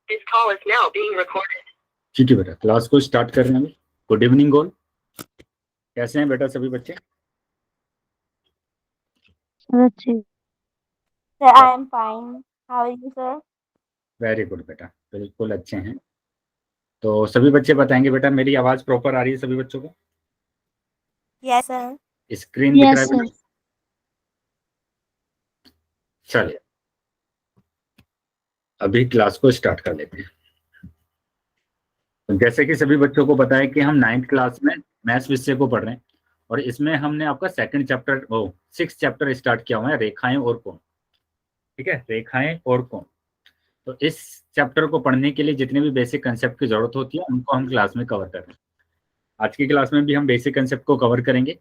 This call is now being recorded. ठीक है बेटा, क्लास को स्टार्ट कर रहे हैं। Good evening all. कैसे हैं बेटा सभी बच्चे? अच्छे। Sir, I am fine. How are you, sir? Very good बेटा, बिल्कुल अच्छे हैं। तो सभी बच्चे बताएंगे बेटा, मेरी आवाज प्रॉपर आ रही है सभी बच्चों को? Yes, sir. स्क्रीन दिख रहा है Yes, बेटा? sir. चलिए अभी क्लास को स्टार्ट कर लेते हैं। तो जैसे कि सभी बच्चों को पता है कि हम 9th क्लास में मैथ्स विषय को पढ़ रहे हैं और इसमें हमने आपका second chapter 6th chapter start किया हुआ है, रेखाएं और कोण। ठीक है, रेखाएं और कोण। तो इस चैप्टर को पढ़ने के लिए जितने भी बेसिक कंसेप्ट की जरूरत होती है उनको हम क्लास में कवर कर रहे हैं। आज की क्लास में भी हम बेसिक कंसेप्ट को कवर करेंगे,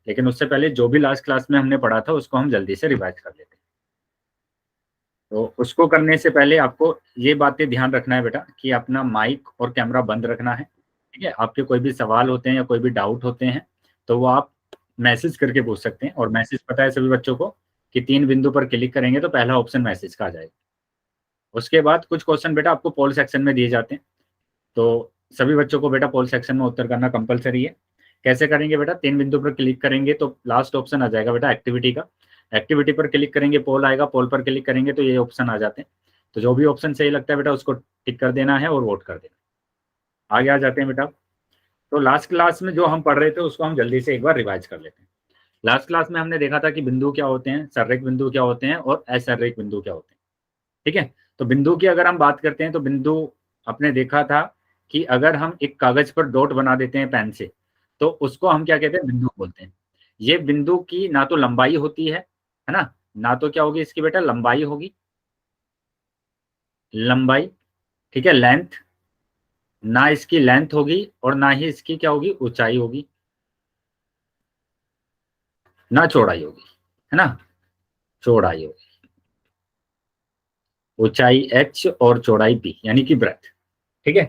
लेकिन उससे पहले जो भी लास्ट क्लास में हमने पढ़ा था उसको हम जल्दी से रिवाइज कर लेते हैं। तो उसको करने से पहले आपको ये बातें ध्यान रखना है बेटा कि अपना माइक और कैमरा बंद रखना है। ठीक है, आपके कोई भी सवाल होते हैं या कोई भी डाउट होते हैं तो वो आप मैसेज करके पूछ सकते हैं। और मैसेज पता है सभी बच्चों को कि 3 बिंदु पर क्लिक करेंगे तो पहला ऑप्शन मैसेज का आ जाएगा। उसके बाद कुछ क्वेश्चन बेटा आपको पोल सेक्शन में दिए जाते हैं, तो सभी बच्चों को बेटा पोल सेक्शन में उत्तर करना कंपलसरी है। कैसे करेंगे बेटा? 3 बिंदु पर क्लिक करेंगे तो लास्ट ऑप्शन आ जाएगा बेटा एक्टिविटी का। एक्टिविटी पर क्लिक करेंगे पोल आएगा, पोल पर क्लिक करेंगे तो ये ऑप्शन आ जाते हैं। तो जो भी ऑप्शन सही लगता है बेटा उसको टिक कर देना है और वोट कर देना। आगे आ जाते हैं बेटा। तो लास्ट क्लास में जो हम पढ़ रहे थे उसको हम जल्दी से एक बार रिवाइज कर लेते हैं। लास्ट क्लास में हमने देखा था कि बिंदु क्या होते हैं, सररेख बिंदु क्या होते हैं और असररेख बिंदु क्या होते हैं। ठीक है, तो बिंदु की अगर हम बात करते हैं तो बिंदु आपने देखा था कि अगर हम एक कागज पर डॉट बना देते हैं पेन से तो उसको हम क्या कहते हैं? बिंदु बोलते हैं। ये बिंदु की ना तो लंबाई होती है ना, ना तो क्या होगी इसकी बेटा लंबाई होगी, लंबाई। ठीक है, लेंथ, ना इसकी लेंथ होगी और ना ही इसकी क्या होगी? ऊंचाई होगी, ना चौड़ाई होगी, है ना, चौड़ाई होगी। ऊंचाई h और चौड़ाई p यानी कि ब्रेथ। ठीक है,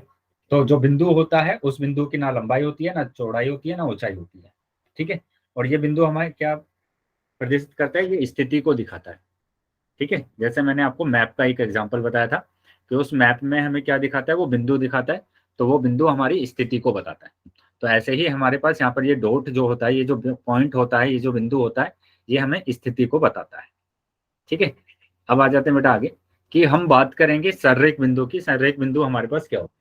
तो जो बिंदु होता है उस बिंदु की ना लंबाई होती है, ना चौड़ाई होती है, ना ऊंचाई होती है। ठीक है, और ये बिंदु हमारे क्या प्रदर्शित करता है? ये स्थिति को दिखाता है। ठीक है, जैसे मैंने आपको मैप का एक एग्जांपल बताया था कि उस मैप में हमें क्या दिखाता है? वो बिंदु दिखाता है, तो वो बिंदु हमारी स्थिति को बताता है। तो ऐसे ही हमारे पास यहाँ पर ये डॉट जो होता है, ये जो पॉइंट होता है, ये जो बिंदु होता है, ये हमें स्थिति को बताता है। ठीक है, अब आ जाते हैं बेटा आगे कि हम बात करेंगे सररेख बिंदु की। सररेख बिंदु हमारे पास क्या होता है?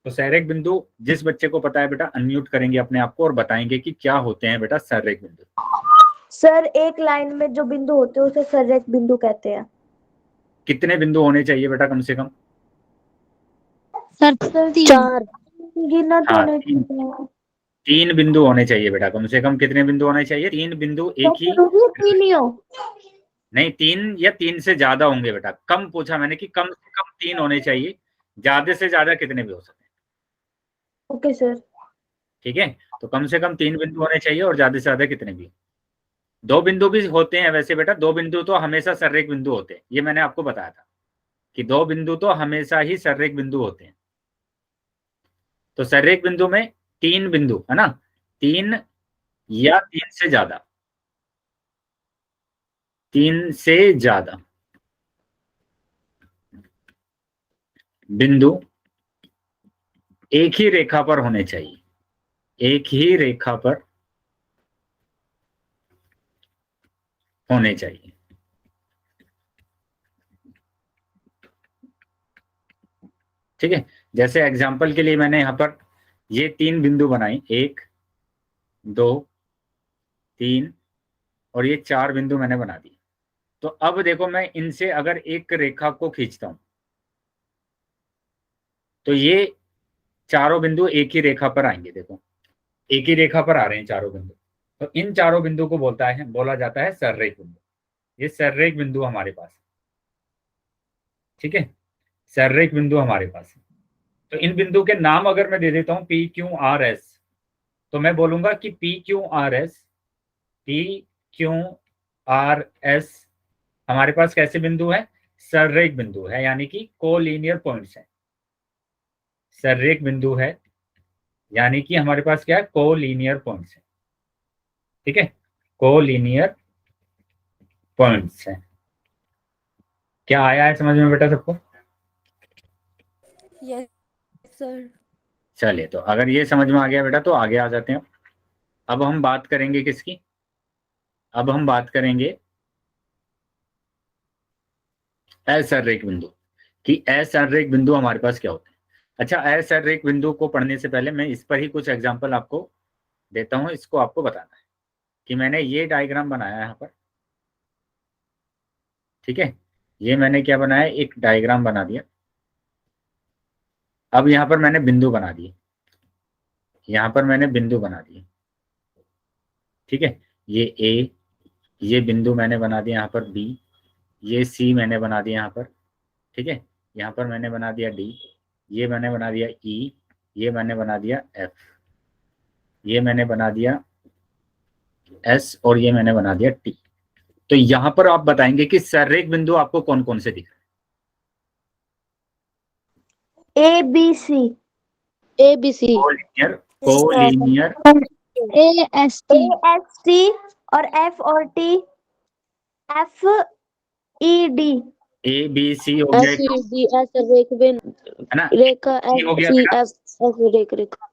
तो सररेख बिंदु जिस बच्चे को पता है बेटा अनम्यूट करेंगे अपने आप को और बताएंगे कि क्या होते हैं बेटा सररेख बिंदु। सर, एक लाइन में जो बिंदु होते हैं उसे सररेख बिंदु कहते हैं। कितने बिंदु होने चाहिए बेटा कम से कम? सर 4 गिनना तो हाँ, नहीं चाहिए। 3 बिंदु होने चाहिए बेटा कम से कम। कितने बिंदु होने चाहिए? 3 बिंदु एक ही। जरूरी 3 ही हो। नहीं, 3 या 3 से ज्यादा होंगे बेटा। कम पूछा मैंने कि कम से कम 3 होने चाहिए, ज्यादा से ज्यादा कितने भी हो सकते हैं। Okay sir. ठीक है, तो कम से कम 3 बिंदु होने चाहिए और ज्यादा से ज्यादा कितने भी। 2 बिंदु भी होते हैं वैसे बेटा, 2 बिंदु तो हमेशा सररेख बिंदु होते हैं, ये मैंने आपको बताया था कि 2 बिंदु तो हमेशा ही सररेख बिंदु होते हैं। तो सररेख बिंदु में 3 बिंदु है ना, 3 या 3 से ज्यादा, 3 से ज्यादा बिंदु एक ही रेखा पर होने चाहिए, एक ही रेखा पर होने चाहिए। ठीक है, जैसे एग्जांपल के लिए मैंने यहाँ पर ये 3 बिंदु बनाई, 1 2 3 और ये 4 बिंदु मैंने बना दिए। तो अब देखो मैं इनसे अगर एक रेखा को खींचता हूं तो ये चारों बिंदु एक ही रेखा पर आएंगे। देखो एक ही रेखा पर आ रहे हैं चारों बिंदु, तो इन चारों बिंदु को बोला जाता है सररेख बिंदु। ये सररेख बिंदु हमारे पास है। ठीक है, सररेख बिंदु हमारे पास है। तो इन बिंदु के नाम अगर मैं दे देता हूं पी क्यू आर एस, तो मैं बोलूंगा कि P Q R S, P Q R S हमारे पास कैसे बिंदु है? सररेख बिंदु है, यानी कि कोलिनियर पॉइंट्स है। सररेख बिंदु है यानी कि हमारे पास क्या है? कोलिनियर पॉइंट्स है। ठीक है, कोलिनियर पॉइंट्स है। क्या आया है समझ में बेटा सबको? Yes sir. चलिए, तो अगर ये समझ में आ गया बेटा तो आगे आ जाते हैं। अब हम बात करेंगे किसकी? अब हम बात करेंगे असंरेख बिंदु कि असंरेख बिंदु हमारे पास क्या होते हैं। अच्छा, असंरेख बिंदु को पढ़ने से पहले मैं इस पर ही कुछ एग्जांपल आपको देता हूं, इसको आपको बताना है कि मैंने ये डायग्राम बनाया है यहाँ पर, ठीक है। ये मैंने क्या बनाया, एक डायग्राम बना दिया। अब यहाँ पर मैंने बिंदु बना दिए, यहाँ पर मैंने बिंदु बना दिए, ठीक है। ये ए, ये बिंदु मैंने बना दिया यहाँ पर बी, ये सी मैंने बना दिया यहाँ पर, ठीक है। यहाँ पर मैंने बना दिया डी, ये मैंने बना दिया ई, ये मैंने बना दिया एफ, ये मैंने बना दिया एस, और ये मैंने बना दिया टी। तो यहाँ पर आप बताएंगे कि संरेख बिंदु आपको कौन कौन से दिख रहे हैं? A B C ABC, collinear AST, AST और F और T F E D A B C हो गया, SED, असंरेख बिंदु, है ना, रेखा ये हो गया बेटा। असंरेख रेखा।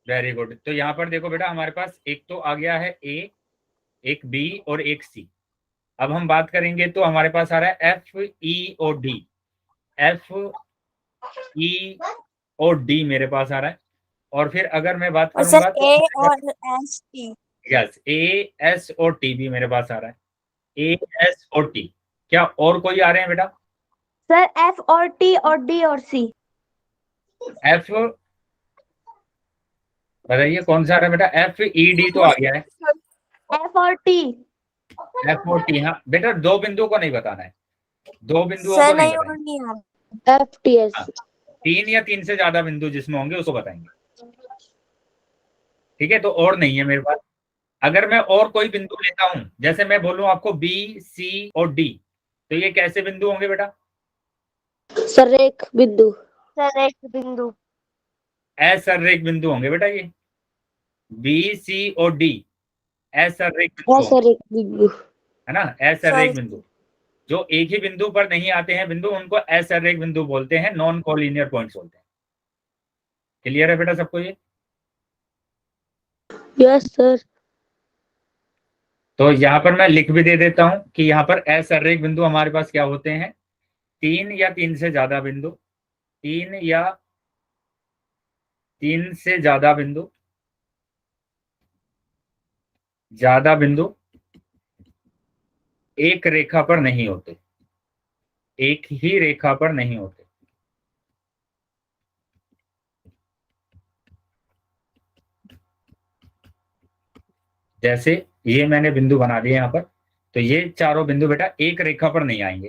Very good. तो यहाँ पर देखो बेटा, हमारे पास एक तो आ गया है ए, एक बी और एक सी। अब हम बात करेंगे तो हमारे पास आ रहा है एफ ई और डी, एफ ई और डी मेरे पास आ रहा है। और फिर अगर मैं बात और सर करूंगा तो A और S T yes, A S और टी भी मेरे पास आ रहा है, ए एस और टी। क्या और कोई आ रहे हैं बेटा? सर F और T और D और C एफ, बताइए कौन सा आ रहा है बेटा? एफ ई डी तो आ गया है, F और T एफ और टी। हाँ बेटा, दो बिंदुओं को नहीं बताना है, दो बिंदुओं को सर नहीं नहीं और बताएंगे। नहीं आ रहा FTS, हाँ, तीन या तीन से ज्यादा बिंदु जिसमें होंगे उसको बताएंगे, ठीक है। तो और नहीं है मेरे पास। अगर मैं और कोई बिंदु लेता हूं, जैसे मैं बोलूं आपको बी सी और डी, तो ये कैसे बिंदु होंगे बेटा? संरेख बिंदु, सर एक बिंदु असंरेख बिंदु होंगे बेटा ये, बी सी और डी असंरेख बिंदु होंगे, असंरेख बिंदु, है ना, असंरेख बिंदु। जो एक ही बिंदु पर नहीं आते हैं बिंदु, उनको असंरेख बिंदु बोलते हैं, नॉन कोलिनियर पॉइंट्स बोलते हैं। क्लियर है बेटा सबको ये? Yes sir. तो यहाँ पर मैं लिख भी दे देता हूं कि यहाँ पर असंरेख बिंदु हमारे पास क्या होते हैं, तीन या तीन से ज्यादा बिंदु, तीन या तीन से ज्यादा बिंदु, ज्यादा बिंदु एक रेखा पर नहीं होते, एक ही रेखा पर नहीं होते। जैसे ये मैंने बिंदु बना दिए यहाँ पर, तो ये चारों बिंदु बेटा एक रेखा पर नहीं आएंगे।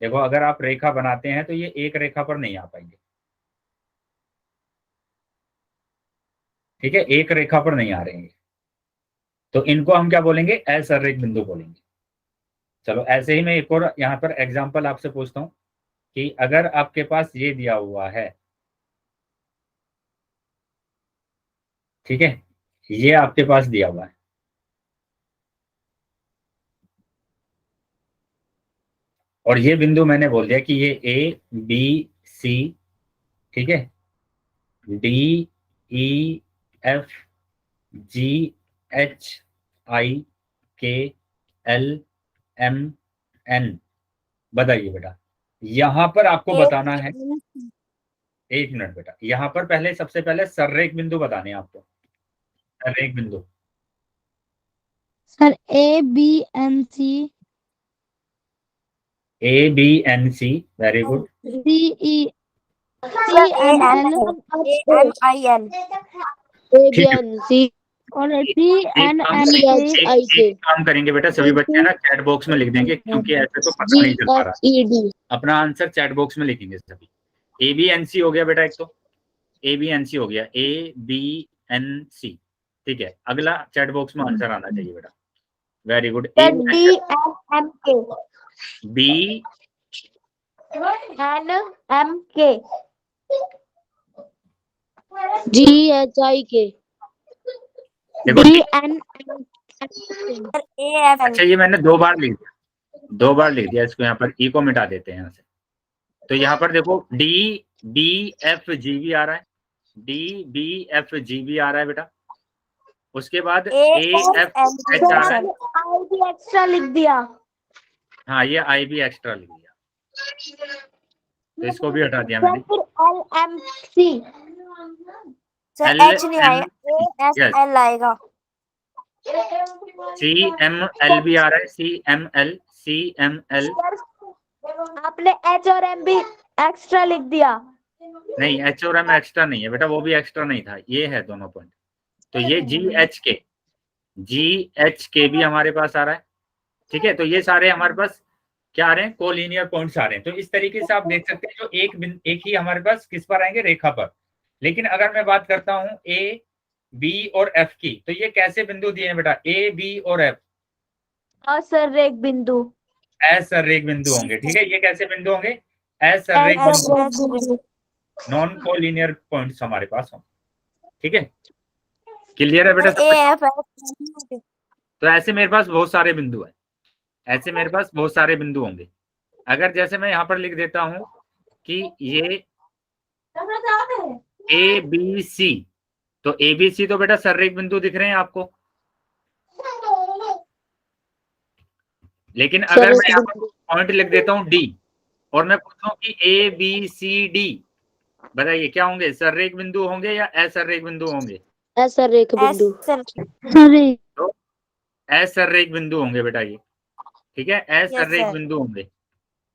देखो, अगर आप रेखा बनाते हैं तो ये एक रेखा पर नहीं आ पाएंगे, ठीक है, एक रेखा पर नहीं आ रहे हैं। तो इनको हम क्या बोलेंगे? असंरेख बिंदु बोलेंगे। चलो, ऐसे ही मैं एक और यहाँ पर एग्जांपल आपसे पूछता हूँ कि अगर आपके पास ये दिया हुआ है, ठीक है, ये आपके पास दिया हुआ है, और ये बिंदु मैंने बोल दिया कि ये ए बी सी, ठीक है, D E F G H I के एल एम एन। बताइए बेटा, यहां पर आपको बताना है, एक मिनट बेटा, यहां पर पहले सबसे पहले संरेख बिंदु बताने हैं आपको, संरेख बिंदु। Sir ABNC, A B N C, very good. CE, sir CNL, AMIN ठीक है, ABNC और एक TNNCIK, काम करेंगे बेटा, सभी बच्चे ना चैट बॉक्स में लिख देंगे, क्योंकि ऐसे तो पता नहीं चल पा रहा। GFED, अपना आंसर चैट बॉक्स में लिखेंगे सभी। ए बी एन सी हो गया बेटा, एक तो ए बी एन सी हो गया, ए बी एन सी, ठीक है। अगला चैट बॉक्स में आंसर आना चाहिए बेटा, very good. Sir DNMK B NMK GHIK, देखो, सर AFN अच्छा ये मैंने दो बार लिख दिया, दो बार लिख दिया, इसको यहाँ पर ई को मिटा देते हैं यहाँ से। तो यहाँ पर देखो, डी BFG आ रहा है, DBFG आ रहा है बेटा। उसके बाद सर AFH आ रहा है। आपने आई भी एक्स्ट्रा लिख दिया। हाँ, ये I भी एक्स्ट्रा लिख दिया, तो इसको भी हटा दिया मैंने। सर फिर LMC सर L एच नहीं M आएगा, yes, ASL आएगा। CML भी आ रहा है, CML। आपने H और M भी एक्स्ट्रा लिख दिया। नहीं, H और M एक्स्ट्रा नहीं है बेटा, वो भी एक्स्ट्रा नहीं था, ये है दोनों पॉइंट। तो ये GH के भी हमारे पास आ रहा है, ठीक है। तो ये सारे हमारे पास क्या आ रहे हैं, कोलिनियर पॉइंट्स आ रहे हैं। तो इस तरीके से आप देख सकते हैं, जो एक ही हमारे पास किस पर आएंगे, रेखा पर। लेकिन अगर मैं बात करता हूं A, B और F की, तो ये कैसे बिंदु दिए हैं बेटा, A, B और F असरेख बिंदु। असरेख बिंदु होंगे, ठीक है। ये कैसे बिंदु होंगे, असरेख बिंदु, नॉन कोलिनियर पॉइंट्स हमारे पास होंगे, ठीक है। क्लियर है बेटा सब कुछ? तो ऐसे मेरे पास बहुत सारे बिंदु हैं, ऐसे मेरे पास बहुत सारे बिंदु होंगे। अगर जैसे मैं यहाँ पर लिख देता हूं कि ये ABC, तो ABC तो बेटा सररेख बिंदु दिख रहे हैं आपको। लेकिन अगर मैं यहाँ पर पॉइंट लिख देता हूँ D और मैं पूछूं कि ABCD, बताइए क्या होंगे, सररेख बिंदु होंगे या असररेख बिंदु होंगे? असरेख बिंदु। सर सर तो असररेख बिंदु होंगे बेटा ये, ठीक है, असररेख sir. बिंदु होंगे,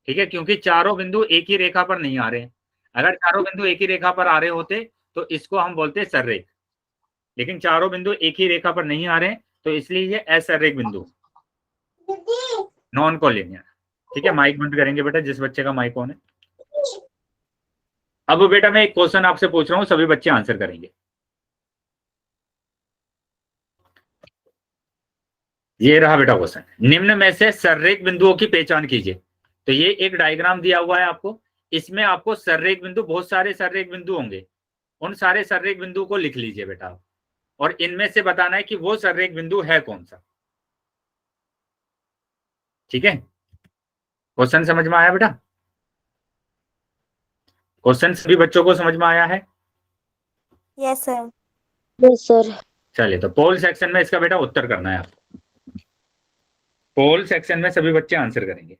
ठीक है। क्योंकि चारों बिंदु एक ही रेखा पर नहीं आ रहे हैं। अगर चारों बिंदु एक ही रेखा पर आ रहे होते तो इसको हम बोलते सररेख, लेकिन चारों बिंदु एक ही रेखा पर नहीं आ रहे हैं, तो इसलिए ये असररेख बिंदु, नॉन कोलिनियर, ठीक है। माइक बंद करेंगे बेटा जिस बच्चे का माइक ऑन है। अब बेटा मैं एक क्वेश्चन आपसे पूछ रहा हूँ, सभी बच्चे आंसर करेंगे। ये रहा बेटा क्वेश्चन, निम्न में से सररेख बिंदुओं की पहचान कीजिए। तो ये एक डायग्राम दिया हुआ है आपको, इसमें आपको सररेख बिंदु, बहुत सारे सररेख बिंदु होंगे, उन सारे सररेख बिंदु को लिख लीजिए बेटा आप, और इनमें से बताना है कि वो सररेख बिंदु है कौन सा, ठीक है। क्वेश्चन समझ में आया बेटा? क्वेश्चन सभी बच्चों को समझ में आया है? Yes sir. Yes sir. चलिए, तो पोल सेक्शन में इसका बेटा उत्तर करना है आपको। पोल सेक्शन में सभी बच्चे आंसर करेंगे।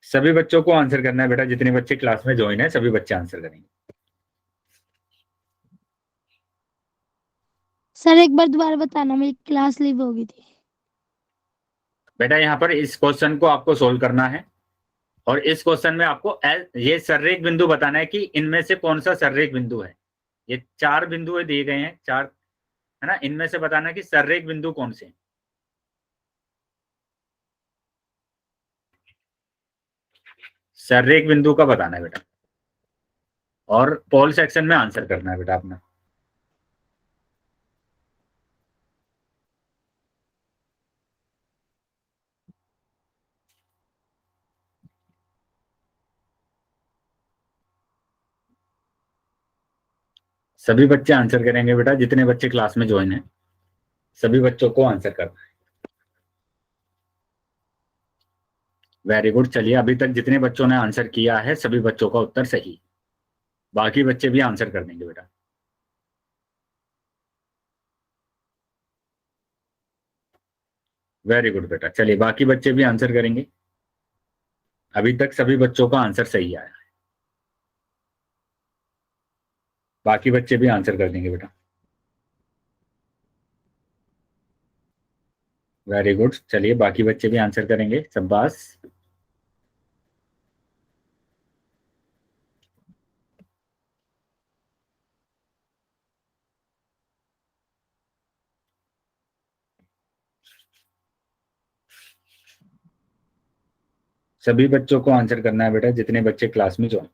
सभी बच्चों को आंसर करना है बेटा, जितने बच्चे क्लास में ज्वाइन है सभी बच्चे आंसर करेंगे। सर एक बार दोबारा बताना, मेरी क्लास लीव हो गई थी। बेटा यहाँ पर इस क्वेश्चन को आपको सोल्व करना है, और इस क्वेश्चन में आपको ये सररेख बिंदु बताना है कि इनमें से कौन सा सररेख बिंदु है। ये 4 बिंदु दिए गए हैं, 4 है ना, इनमें से बताना है कि सररेख बिंदु कौन से हैं। सररेख बिंदु का बताना है बेटा, और पोल सेक्शन में आंसर करना है बेटा अपना। सभी बच्चे आंसर करेंगे बेटा, जितने बच्चे क्लास में ज्वाइन है सभी बच्चों को आंसर करना है। Very good. चलिए, अभी तक जितने बच्चों ने आंसर किया है सभी बच्चों का उत्तर सही, बाकी बच्चे भी आंसर कर देंगे बेटा। वेरी गुड बेटा। चलिए, बाकी बच्चे भी आंसर करेंगे। अभी तक सभी बच्चों का आंसर सही आया है, बाकी बच्चे भी आंसर कर देंगे बेटा। Very good. चलिए, बाकी बच्चे भी आंसर करेंगे, शाबाश। सभी बच्चों को आंसर करना है बेटा, जितने बच्चे क्लास में ज्वाइन।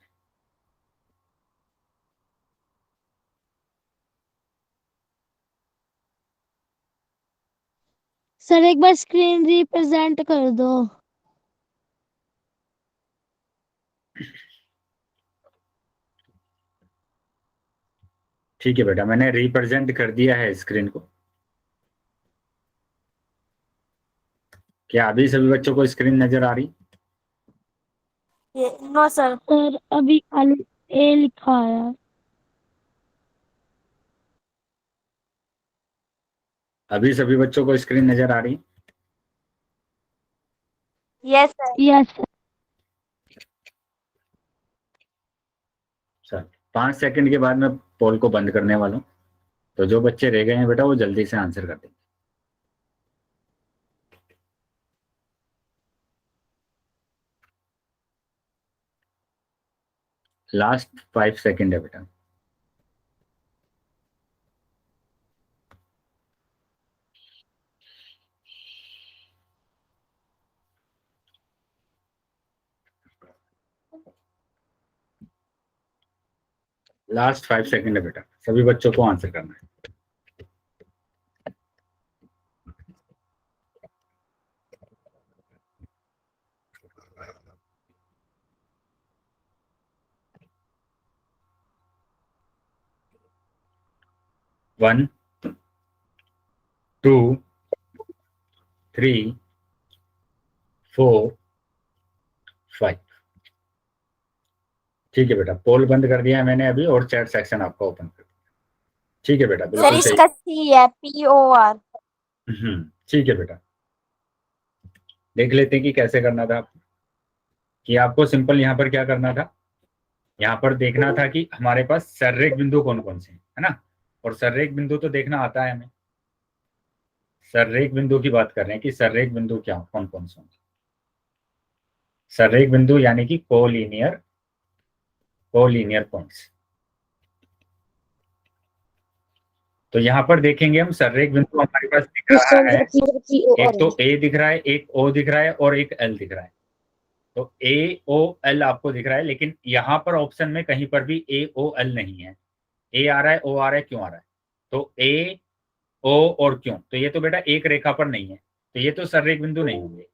सर एक बार स्क्रीन रिप्रेजेंट कर दो। ठीक है बेटा, मैंने रिप्रेजेंट कर दिया है स्क्रीन को। क्या अभी सभी बच्चों को स्क्रीन नजर आ रही? No sir. सर अभी खाली ए लिखा है। अभी सभी बच्चों को स्क्रीन नजर आ रही? Yes sir. Yes sir. Sir 5 second के बाद मैं पोल को बंद करने वाला हूँ, तो जो बच्चे रह गए हैं बेटा वो जल्दी से आंसर कर देंगे। लास्ट 5 सेकंड है बेटा। लास्ट 5 सेकंड है बेटा, सभी बच्चों को आंसर करना है। One, two, three, four, five. ठीक है बेटा, पोल बंद कर दिया है मैंने अभी, और चैट सेक्शन आपका ओपन कर दिया। ठीक है बेटा, सर बिल्कुल सही। इसका सी है, POR। ठीक है बेटा, देख लेते हैं कि कैसे करना था। कि आपको सिंपल यहाँ पर क्या करना था, यहाँ पर देखना था कि हमारे पास सर्रेख बिंदु कौन कौन से हैं, है ना। और सर्रेख बिंदु तो देखना आता है हमें। सर्रेख बिंदु की बात कर रहे हैं कि सर्रेख बिंदु क्या कौन कौन से होंगे। सर्रेख बिंदु यानी कि कोलिनियर पॉइंट्स। तो यहाँ पर देखेंगे हम सर्रेख बिंदु हमारे पास दिख रहा है, एक तो ए दिख रहा है, एक ओ दिख रहा है और एक एल दिख रहा है। तो ए ओ एल आपको दिख रहा है, लेकिन यहाँ पर ऑप्शन में कहीं पर भी ए ओ एल नहीं है। ए आ रहा है, ओ आ रहा है, क्यों आ रहा है? तो ए ओ और क्यों, तो ये तो बेटा एक रेखा पर नहीं है, तो ये तो सर्रेख बिंदु नहीं होंगे।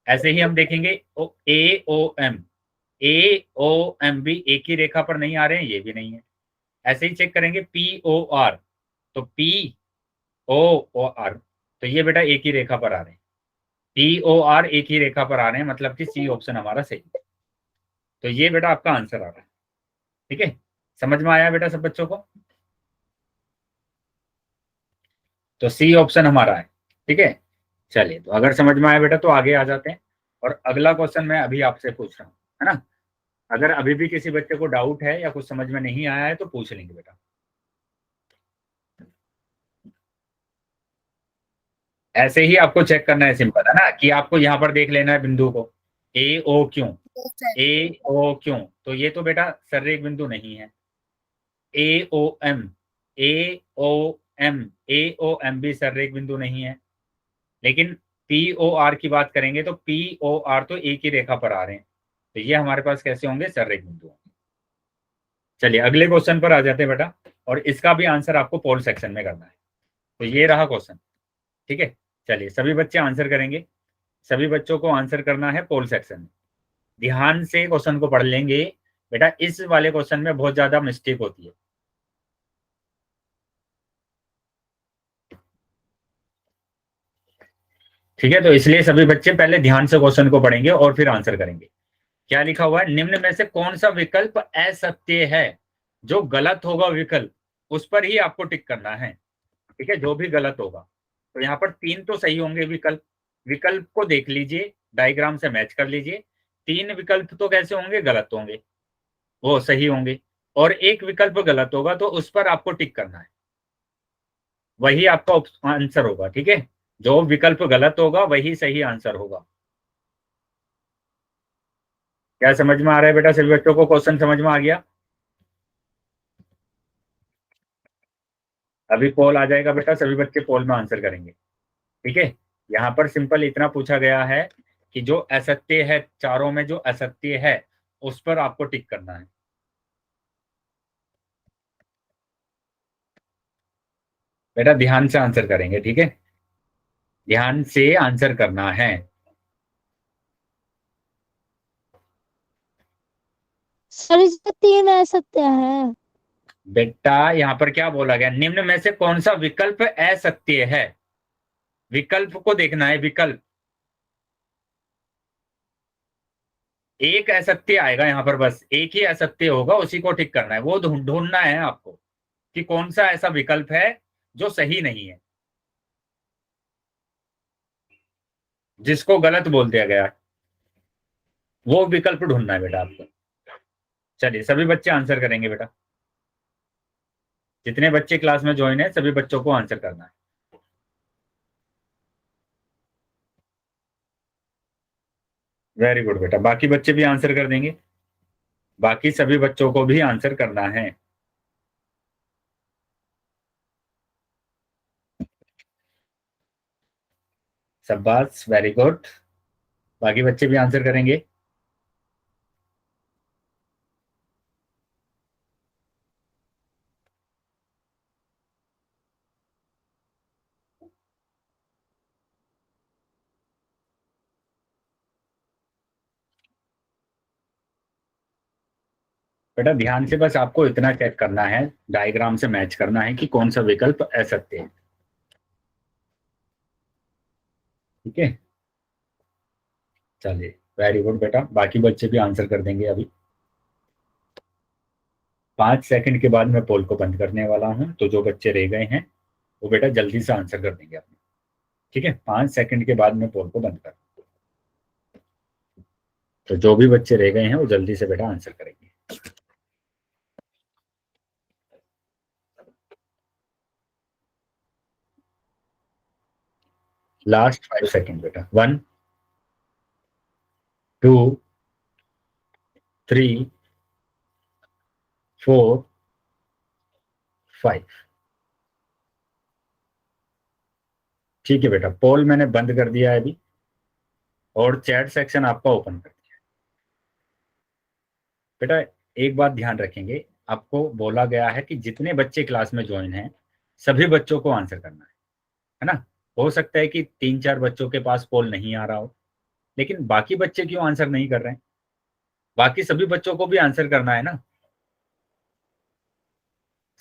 ऐसे ही हम देखेंगे ए ओ एम भी एक ही रेखा पर नहीं आ रहे हैं, ये भी नहीं है। ऐसे ही चेक करेंगे पी ओ आर, तो पी ओ आर, तो ये बेटा एक ही रेखा पर आ रहे हैं। पी ओ आर एक ही रेखा पर आ रहे हैं, मतलब कि सी ऑप्शन हमारा सही है। तो ये बेटा आपका आंसर आ रहा है। ठीक है, समझ में आया बेटा सब बच्चों को? तो सी ऑप्शन हमारा है। ठीक है, चलिए, तो अगर समझ में आया बेटा तो आगे आ जाते हैं। और अगला क्वेश्चन मैं अभी आपसे पूछ रहा हूँ, है ना। अगर अभी भी किसी बच्चे को डाउट है या कुछ समझ में नहीं आया है तो पूछ लेंगे बेटा। ऐसे ही आपको चेक करना है, सिंपल है ना, कि आपको यहाँ पर देख लेना है बिंदु को, ए ओ क्यों, ए ओ क्यों, तो ये तो बेटा सर्रेख बिंदु नहीं है। ए ओ एम, ए ओ एम, ए ओ एम भी सर्रेख बिंदु नहीं है। लेकिन पी ओ आर की बात करेंगे तो पी ओ आर तो एक ही रेखा पर आ रहे हैं, तो ये हमारे पास कैसे होंगे, सर्रेख बिंदु होंगे। चलिए अगले क्वेश्चन पर आ जाते हैं बेटा, और इसका भी आंसर आपको पोल सेक्शन में करना है। तो ये रहा क्वेश्चन। ठीक है, चलिए सभी बच्चे आंसर करेंगे। सभी बच्चों को आंसर करना है पोल सेक्शन में। ध्यान से क्वेश्चन को पढ़ लेंगे बेटा, इस वाले क्वेश्चन में बहुत ज्यादा मिस्टेक होती है। ठीक है, तो इसलिए सभी बच्चे पहले ध्यान से क्वेश्चन को पढ़ेंगे और फिर आंसर करेंगे। क्या लिखा हुआ है, निम्न में से कौन सा विकल्प असत्य है? जो गलत होगा विकल्प, उस पर ही आपको टिक करना है। ठीक है, जो भी गलत होगा। तो यहाँ पर 3 तो सही होंगे विकल्प। विकल्प को देख लीजिए, डायग्राम से मैच कर लीजिए। 3 विकल्प तो कैसे होंगे, गलत होंगे, वो सही होंगे। और एक विकल्प गलत होगा तो उस पर आपको टिक करना है, वही आपका आंसर होगा। ठीक है, जो विकल्प गलत होगा वही सही आंसर होगा। क्या समझ में आ रहा है बेटा सभी बच्चों को? क्वेश्चन समझ में आ गया? अभी पोल आ जाएगा बेटा, सभी बच्चे पोल में आंसर करेंगे। ठीक है, यहाँ पर सिंपल इतना पूछा गया है कि जो असत्य है, चारों में जो असत्य है उस पर आपको टिक करना है। बेटा ध्यान से आंसर करेंगे, ठीक है, ध्यान से आंसर करना है। सर इसका 3 असत्य है। बेटा यहाँ पर क्या बोला गया, निम्न में से कौन सा विकल्प असत्य है? विकल्प को देखना है, विकल्प। एक असत्य आएगा यहाँ पर, बस एक ही असत्य होगा, उसी को ठीक करना है, वो ढूंढना है आपको कि कौन सा ऐसा विकल्प है जो सही नहीं है, जिसको गलत बोल दिया गया, वो विकल्प ढूंढना है बेटा आपको। चलिए सभी बच्चे आंसर करेंगे बेटा, जितने बच्चे क्लास में ज्वाइन है सभी बच्चों को आंसर करना है। वेरी गुड बेटा, बाकी बच्चे भी आंसर कर देंगे, बाकी सभी बच्चों को भी आंसर करना है। शाबाश, वेरी गुड, बाकी बच्चे भी आंसर करेंगे। बेटा ध्यान से बस आपको इतना चेक करना है, डायग्राम से मैच करना है कि कौन सा विकल्प असत्य है। ठीक है, चलिए वेरी गुड बेटा, बाकी बच्चे भी आंसर कर देंगे अभी। 5 सेकंड के बाद मैं पोल को बंद करने वाला हूं, तो जो बच्चे रह गए हैं वो बेटा जल्दी से आंसर कर देंगे अपने। ठीक है, 5 सेकंड के बाद मैं पोल को बंद कर, तो जो भी बच्चे रह गए हैं वो जल्दी से बेटा आंसर करेंगे। लास्ट 5 सेकंड बेटा, 1 2 3 4 5। ठीक है बेटा, पोल मैंने बंद कर दिया है अभी, और चैट सेक्शन आपका ओपन कर दिया। बेटा एक बात ध्यान रखेंगे, आपको बोला गया है कि जितने बच्चे क्लास में ज्वाइन हैं सभी बच्चों को आंसर करना है ना। हो सकता है कि 3-4 बच्चों के पास पोल नहीं आ रहा हो, लेकिन बाकी बच्चे क्यों आंसर नहीं कर रहे हैं? बाकी सभी बच्चों को भी आंसर करना है ना।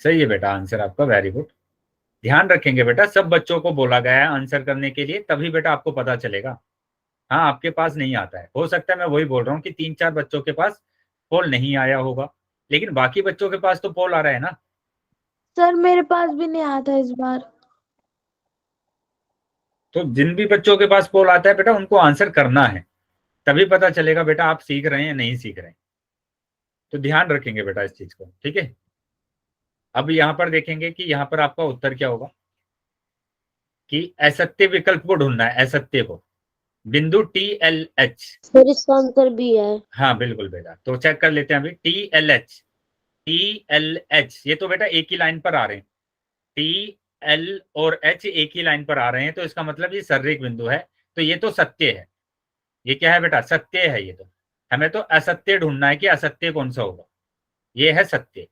सही है बेटा आंसर आपका, वेरी गुड। ध्यान रखेंगे बेटा, सब बच्चों को बोला गया है आंसर करने के लिए, तभी बेटा आपको पता चलेगा। हाँ आपके पास नहीं आता है, हो सकता है मैं वही बोल रहा हूँ कि 3-4 बच्चों के पास पोल नहीं आया होगा, लेकिन बाकी बच्चों के पास तो पोल आ रहा है ना। सर मेरे पास भी नहीं आता इस बार। तो जिन भी बच्चों के पास पोल आता है बेटा उनको आंसर करना है, तभी पता चलेगा बेटा आप सीख रहे हैं या नहीं सीख रहे हैं। तो ध्यान रखेंगे बेटा इस चीज को, ठीक है। अब यहाँ पर देखेंगे कि यहाँ पर आपका उत्तर क्या होगा, कि असत्य विकल्प को ढूंढना है, असत्य को, बिंदु TLH। सर इसका आंसर भी है। हाँ बिल्कुल बेटा, तो चेक कर लेते हैं अभी। TLH ये तो बेटा एक ही लाइन पर आ रहे हैं, TL और H एक ही लाइन पर आ रहे हैं, तो इसका मतलब ये सर्रेख बिंदु है, तो ये तो सत्य है। ये क्या है बेटा, सत्य है। ये तो हमें तो असत्य ढूंढना है कि असत्य कौन सा होगा, ये है सत्य।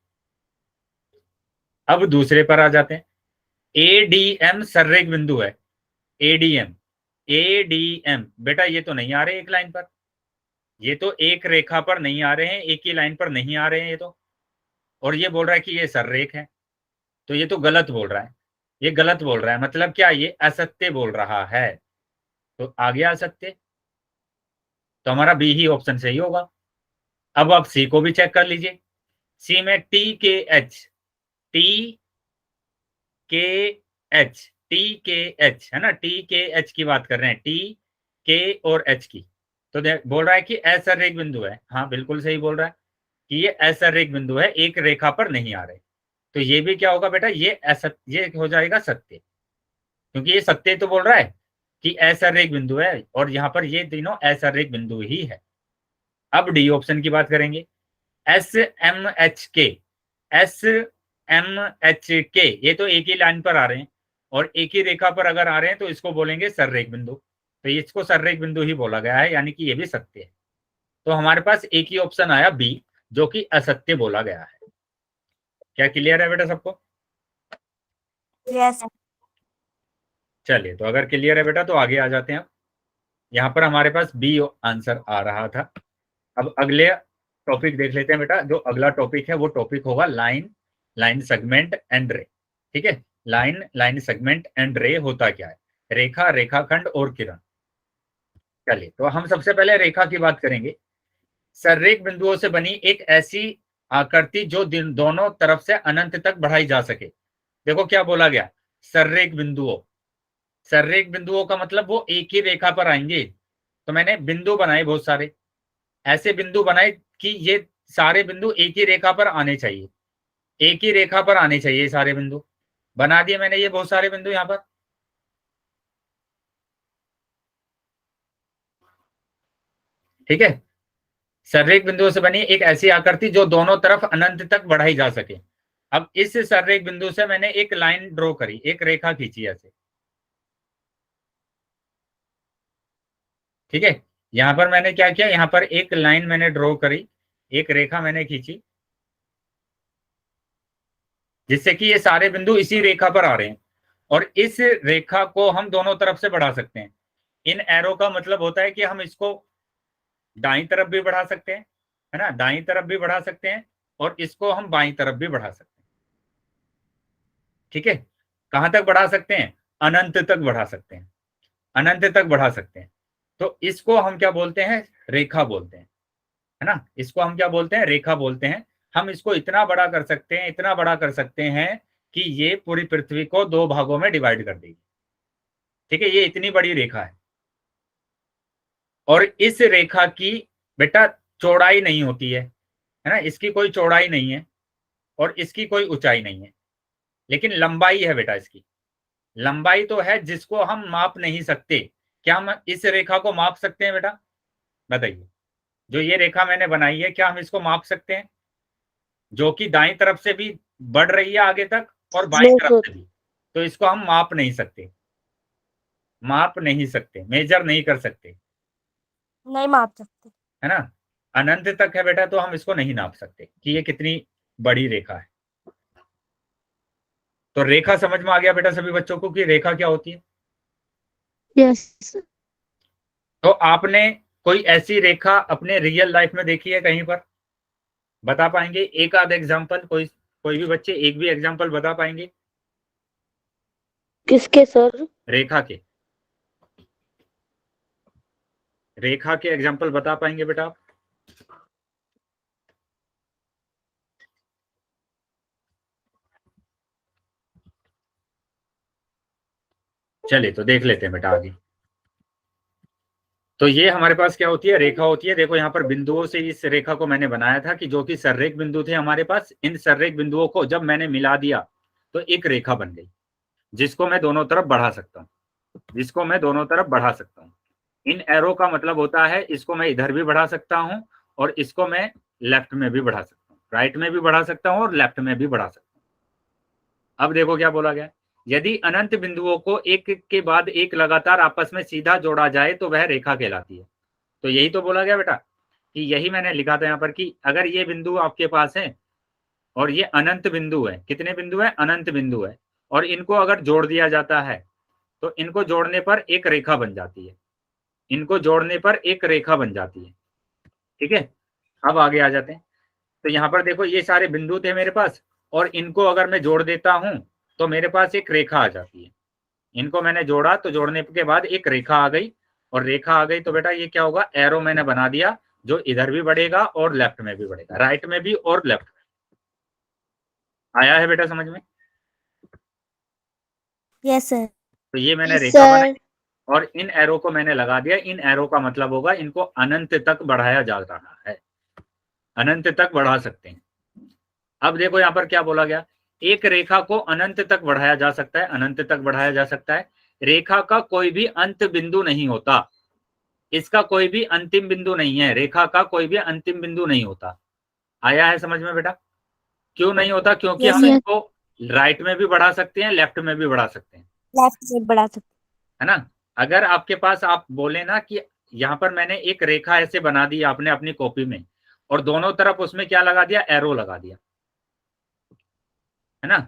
अब दूसरे पर आ जाते हैं, ADM सर्रेख बिंदु है, ADM ADM बेटा ये तो नहीं आ रहे एक लाइन पर, ये तो एक रेखा पर नहीं आ रहे हैं, एक ही लाइन पर नहीं आ रहे हैं ये तो, और ये बोल रहा है कि ये सर्रेख है, तो ये तो गलत बोल रहा है, ये गलत बोल रहा है, मतलब क्या, ये असत्य बोल रहा है। तो आ गया असत्य, तो हमारा बी ही ऑप्शन सही होगा। अब आप सी को भी चेक कर लीजिए, सी में TKH TKH है ना, TKH की बात कर रहे हैं, TK और H की। तो बोल रहा है कि असर्रेख बिंदु है, हाँ बिल्कुल सही बोल रहा है कि ये असर्रेख बिंदु है, एक रेखा पर नहीं आ रहे। तो ये भी क्या होगा बेटा, ये ये हो जाएगा सत्य, क्योंकि ये सत्य तो बोल रहा है कि असर्रेख बिंदु है, और यहाँ पर ये तीनों असर्रेख बिंदु ही है। अब डी ऑप्शन की बात करेंगे, SMHK SMHK ये तो एक ही लाइन पर आ रहे हैं और एक ही रेखा पर अगर आ रहे हैं तो इसको बोलेंगे सर्रेख बिंदु, तो इसको सर्रेख बिंदु ही बोला गया है, यानी कि ये भी सत्य है। तो हमारे पास एक ही ऑप्शन आया बी, जो कि असत्य बोला गया है। क्या क्लियर है बेटा सबको? यस चलिए, तो अगर क्लियर है बेटा तो आगे आ जाते हैं। यहाँ पर हमारे पास बी आंसर आ रहा था। अब अगले टॉपिक देख लेते हैं बेटा, जो अगला टॉपिक है वो टॉपिक होगा लाइन सेगमेंट एंड रे। ठीक है, लाइन सेगमेंट एंड रे होता क्या है, रेखा, रेखाखंड और किरण। चलिए, तो हम सबसे पहले रेखा की बात करेंगे सररेख बिंदुओं से बनी एक ऐसी आकृति जो दोनों तरफ से अनंत तक बढ़ाई जा सके। देखो क्या बोला गया, सररेख बिंदुओं। सररेख बिंदुओं का मतलब वो एक ही रेखा पर आएंगे। तो मैंने बिंदु बनाए बहुत सारे, ऐसे बिंदु बनाए कि ये सारे बिंदु एक ही रेखा पर आने चाहिए, एक ही रेखा पर आने चाहिए सारे बिंदु। बना दिए मैंने ये बहुत सारे बिंदु यहां पर। ठीक है, सररेख बिंदुओं से बनी एक ऐसी आकृति जो दोनों तरफ अनंत तक बढ़ाई जा सके। अब इस सररेख बिंदु से मैंने एक लाइन ड्रॉ करी, एक रेखा खींची ऐसे। ठीक है, यहां पर मैंने क्या किया, यहां पर एक लाइन मैंने ड्रॉ करी, एक रेखा मैंने खींची, जिससे कि ये सारे बिंदु इसी रेखा पर आ रहे हैं। और इस रेखा को हम दोनों तरफ से बढ़ा सकते हैं। इन एरो का मतलब होता है कि हम इसको दाईं तरफ भी बढ़ा सकते हैं, है ना, दाईं तरफ भी बढ़ा सकते हैं, और इसको हम बाईं तरफ भी बढ़ा सकते हैं। ठीक है, कहां तक बढ़ा सकते हैं, अनंत तक बढ़ा सकते हैं, अनंत तक बढ़ा सकते हैं। तो इसको हम क्या बोलते हैं, रेखा बोलते हैं, है ना, इसको हम क्या बोलते हैं, रेखा बोलते हैं। हम इसको इतना बड़ा कर सकते हैं, इतना बड़ा कर सकते हैं कि ये पूरी पृथ्वी को 2 भागों में डिवाइड कर देगी। ठीक है, ये इतनी बड़ी रेखा है। और इस रेखा की बेटा चौड़ाई नहीं होती है ना, इसकी कोई चौड़ाई नहीं है और इसकी कोई ऊंचाई नहीं है, लेकिन लंबाई है बेटा इसकी। लंबाई तो है जिसको हम माप नहीं सकते। क्या हम इस रेखा को माप सकते हैं बेटा, बताइए। जो ये रेखा मैंने बनाई है, क्या हम इसको माप सकते हैं, जो कि दाईं तरफ से भी बढ़ रही है आगे तक और बाईं तरफ से भी? तो इसको हम माप नहीं सकते, माप नहीं सकते, मेजर नहीं कर सकते, नहीं माप सकते। है ना। अनंत तक है बेटा, तो हम इसको नहीं नाप सकते कि ये कितनी बड़ी रेखा है। तो रेखा समझ में आ गया बेटा सभी बच्चों को कि रेखा क्या होती है। यस। तो आपने कोई ऐसी रेखा अपने रियल लाइफ में देखी है कहीं पर, बता पाएंगे एक आध एग्जांपल? कोई भी बच्चे एक भी एग्जांपल बता पाएंगे किसके सर? रेखा के? रेखा के एग्जांपल बता पाएंगे बेटा आप? चलिए तो देख लेते हैं बेटा आगे। तो ये हमारे पास क्या होती है, रेखा होती है। देखो यहाँ पर बिंदुओं से इस रेखा को मैंने बनाया था कि जो कि सररेख बिंदु थे हमारे पास। इन सररेख बिंदुओं को जब मैंने मिला दिया तो एक रेखा बन गई, जिसको मैं दोनों तरफ बढ़ा सकता हूँ, जिसको मैं दोनों तरफ बढ़ा सकता हूँ। इन एरो का मतलब होता है इसको मैं इधर भी बढ़ा सकता हूँ और इसको मैं लेफ्ट में भी बढ़ा सकता हूँ, राइट में भी बढ़ा सकता हूँ और लेफ्ट में भी बढ़ा सकता हूँ। अब देखो क्या बोला गया, यदि अनंत बिंदुओं को एक के बाद एक लगातार आपस में सीधा जोड़ा जाए तो वह रेखा कहलाती है। तो यही तो बोला गया बेटा, कि यही मैंने लिखा था यहाँ पर कि अगर ये बिंदु आपके पास है और ये अनंत बिंदु है, कितने बिंदु है, अनंत बिंदु है, और इनको अगर जोड़ दिया जाता है तो इनको जोड़ने पर एक रेखा बन जाती है, इनको जोड़ने पर एक रेखा बन जाती है। ठीक है, अब आगे आ जाते हैं। तो यहाँ पर देखो ये सारे बिंदु थे मेरे पास, और इनको अगर मैं जोड़ देता हूं तो मेरे पास एक रेखा आ जाती है। इनको मैंने जोड़ा तो जोड़ने के बाद एक रेखा आ गई, और रेखा आ गई तो बेटा ये क्या होगा, एरो मैंने बना दिया जो इधर भी बढ़ेगा और लेफ्ट में भी बढ़ेगा, राइट में भी और लेफ्ट में। आया है बेटा समझ में? Yes sir. तो ये मैंने यस रेखा बनाई सर। और इन एरो को मैंने लगा दिया। इन एरो का मतलब होगा इनको अनंत तक बढ़ाया जा रहा है, अनंत तक बढ़ा सकते हैं। अब देखो यहाँ पर क्या बोला गया, एक रेखा को अनंत तक बढ़ाया जा सकता है, अनंत तक बढ़ाया जा सकता है। रेखा का कोई भी अंत बिंदु नहीं होता, इसका कोई भी अंतिम बिंदु नहीं है, रेखा का कोई भी अंतिम बिंदु नहीं होता। आया है समझ में बेटा? क्यों नहीं होता? क्योंकि Yes, हम sir. इसको राइट में भी बढ़ा सकते हैं, लेफ्ट में भी बढ़ा सकते हैं, लेफ्ट से बढ़ा सकते। है ना। अगर आपके पास आप बोले ना कि यहाँ पर मैंने एक रेखा ऐसे बना दी आपने अपनी कॉपी में, और दोनों तरफ उसमें क्या लगा दिया, एरो लगा दिया, है ना।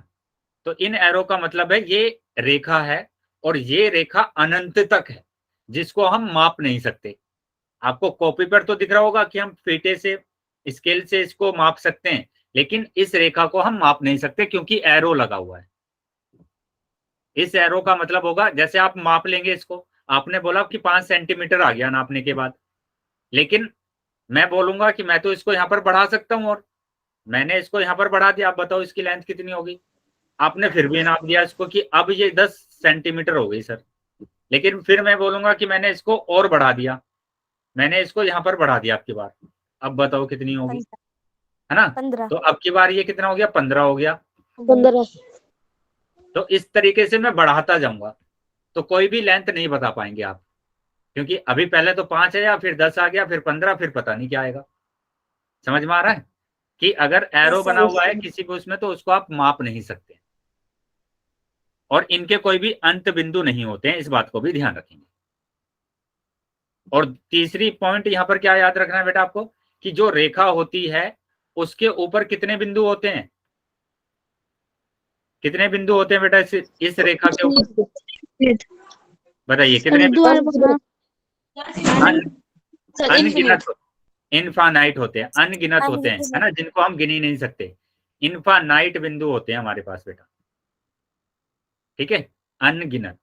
तो इन एरो का मतलब है ये रेखा है और ये रेखा अनंत तक है, जिसको हम माप नहीं सकते। आपको कॉपी पर तो दिख रहा होगा कि हम फीते से, स्केल से इसको माप सकते हैं, लेकिन इस रेखा को हम माप नहीं सकते क्योंकि एरो लगा हुआ है। इस एरो का मतलब होगा जैसे आप माप लेंगे इसको, आपने बोला कि 5 सेंटीमीटर आ गया नापने के बाद, लेकिन मैं बोलूंगा कि मैं तो इसको यहाँ पर बढ़ा सकता हूँ, और मैंने इसको यहाँ पर बढ़ा दिया, आप बताओ इसकी लेंथ कितनी होगी। आपने फिर भी नाप दिया इसको कि अब ये 10 सेंटीमीटर हो गई सर, लेकिन फिर मैं बोलूंगा कि मैंने इसको और बढ़ा दिया, मैंने इसको यहाँ पर बढ़ा दिया आपकी बार, अब बताओ कितनी होगी, है ना। 15 तो अब की बार ये कितना हो गया, 15 हो गया। 15। तो इस तरीके से मैं बढ़ाता जाऊंगा, तो कोई भी लेंथ नहीं बता पाएंगे आप, क्योंकि अभी पहले तो 5 है, या फिर 10 आ गया, फिर 15, फिर पता नहीं क्या आएगा। समझ में आ रहा है कि अगर एरो Yes, बना sir. हुआ है किसी भी उसमें, तो उसको आप माप नहीं सकते, और इनके कोई भी अंत बिंदु नहीं होते हैं, इस बात को भी ध्यान रखेंगे। और तीसरी पॉइंट यहाँ पर क्या याद रखना है बेटा आपको, कि जो रेखा होती है उसके ऊपर कितने बिंदु होते हैं, कितने बिंदु होते हैं बेटा इस रेखा के ऊपर, बताइए कितने बिंदु? अनगिनत, इनफानाइट होते हैं, अनगिनत होते हैं, है ना, जिनको हम गिन ही नहीं सकते। इनफानाइट बिंदु होते हैं हमारे पास बेटा, ठीक है, अनगिनत।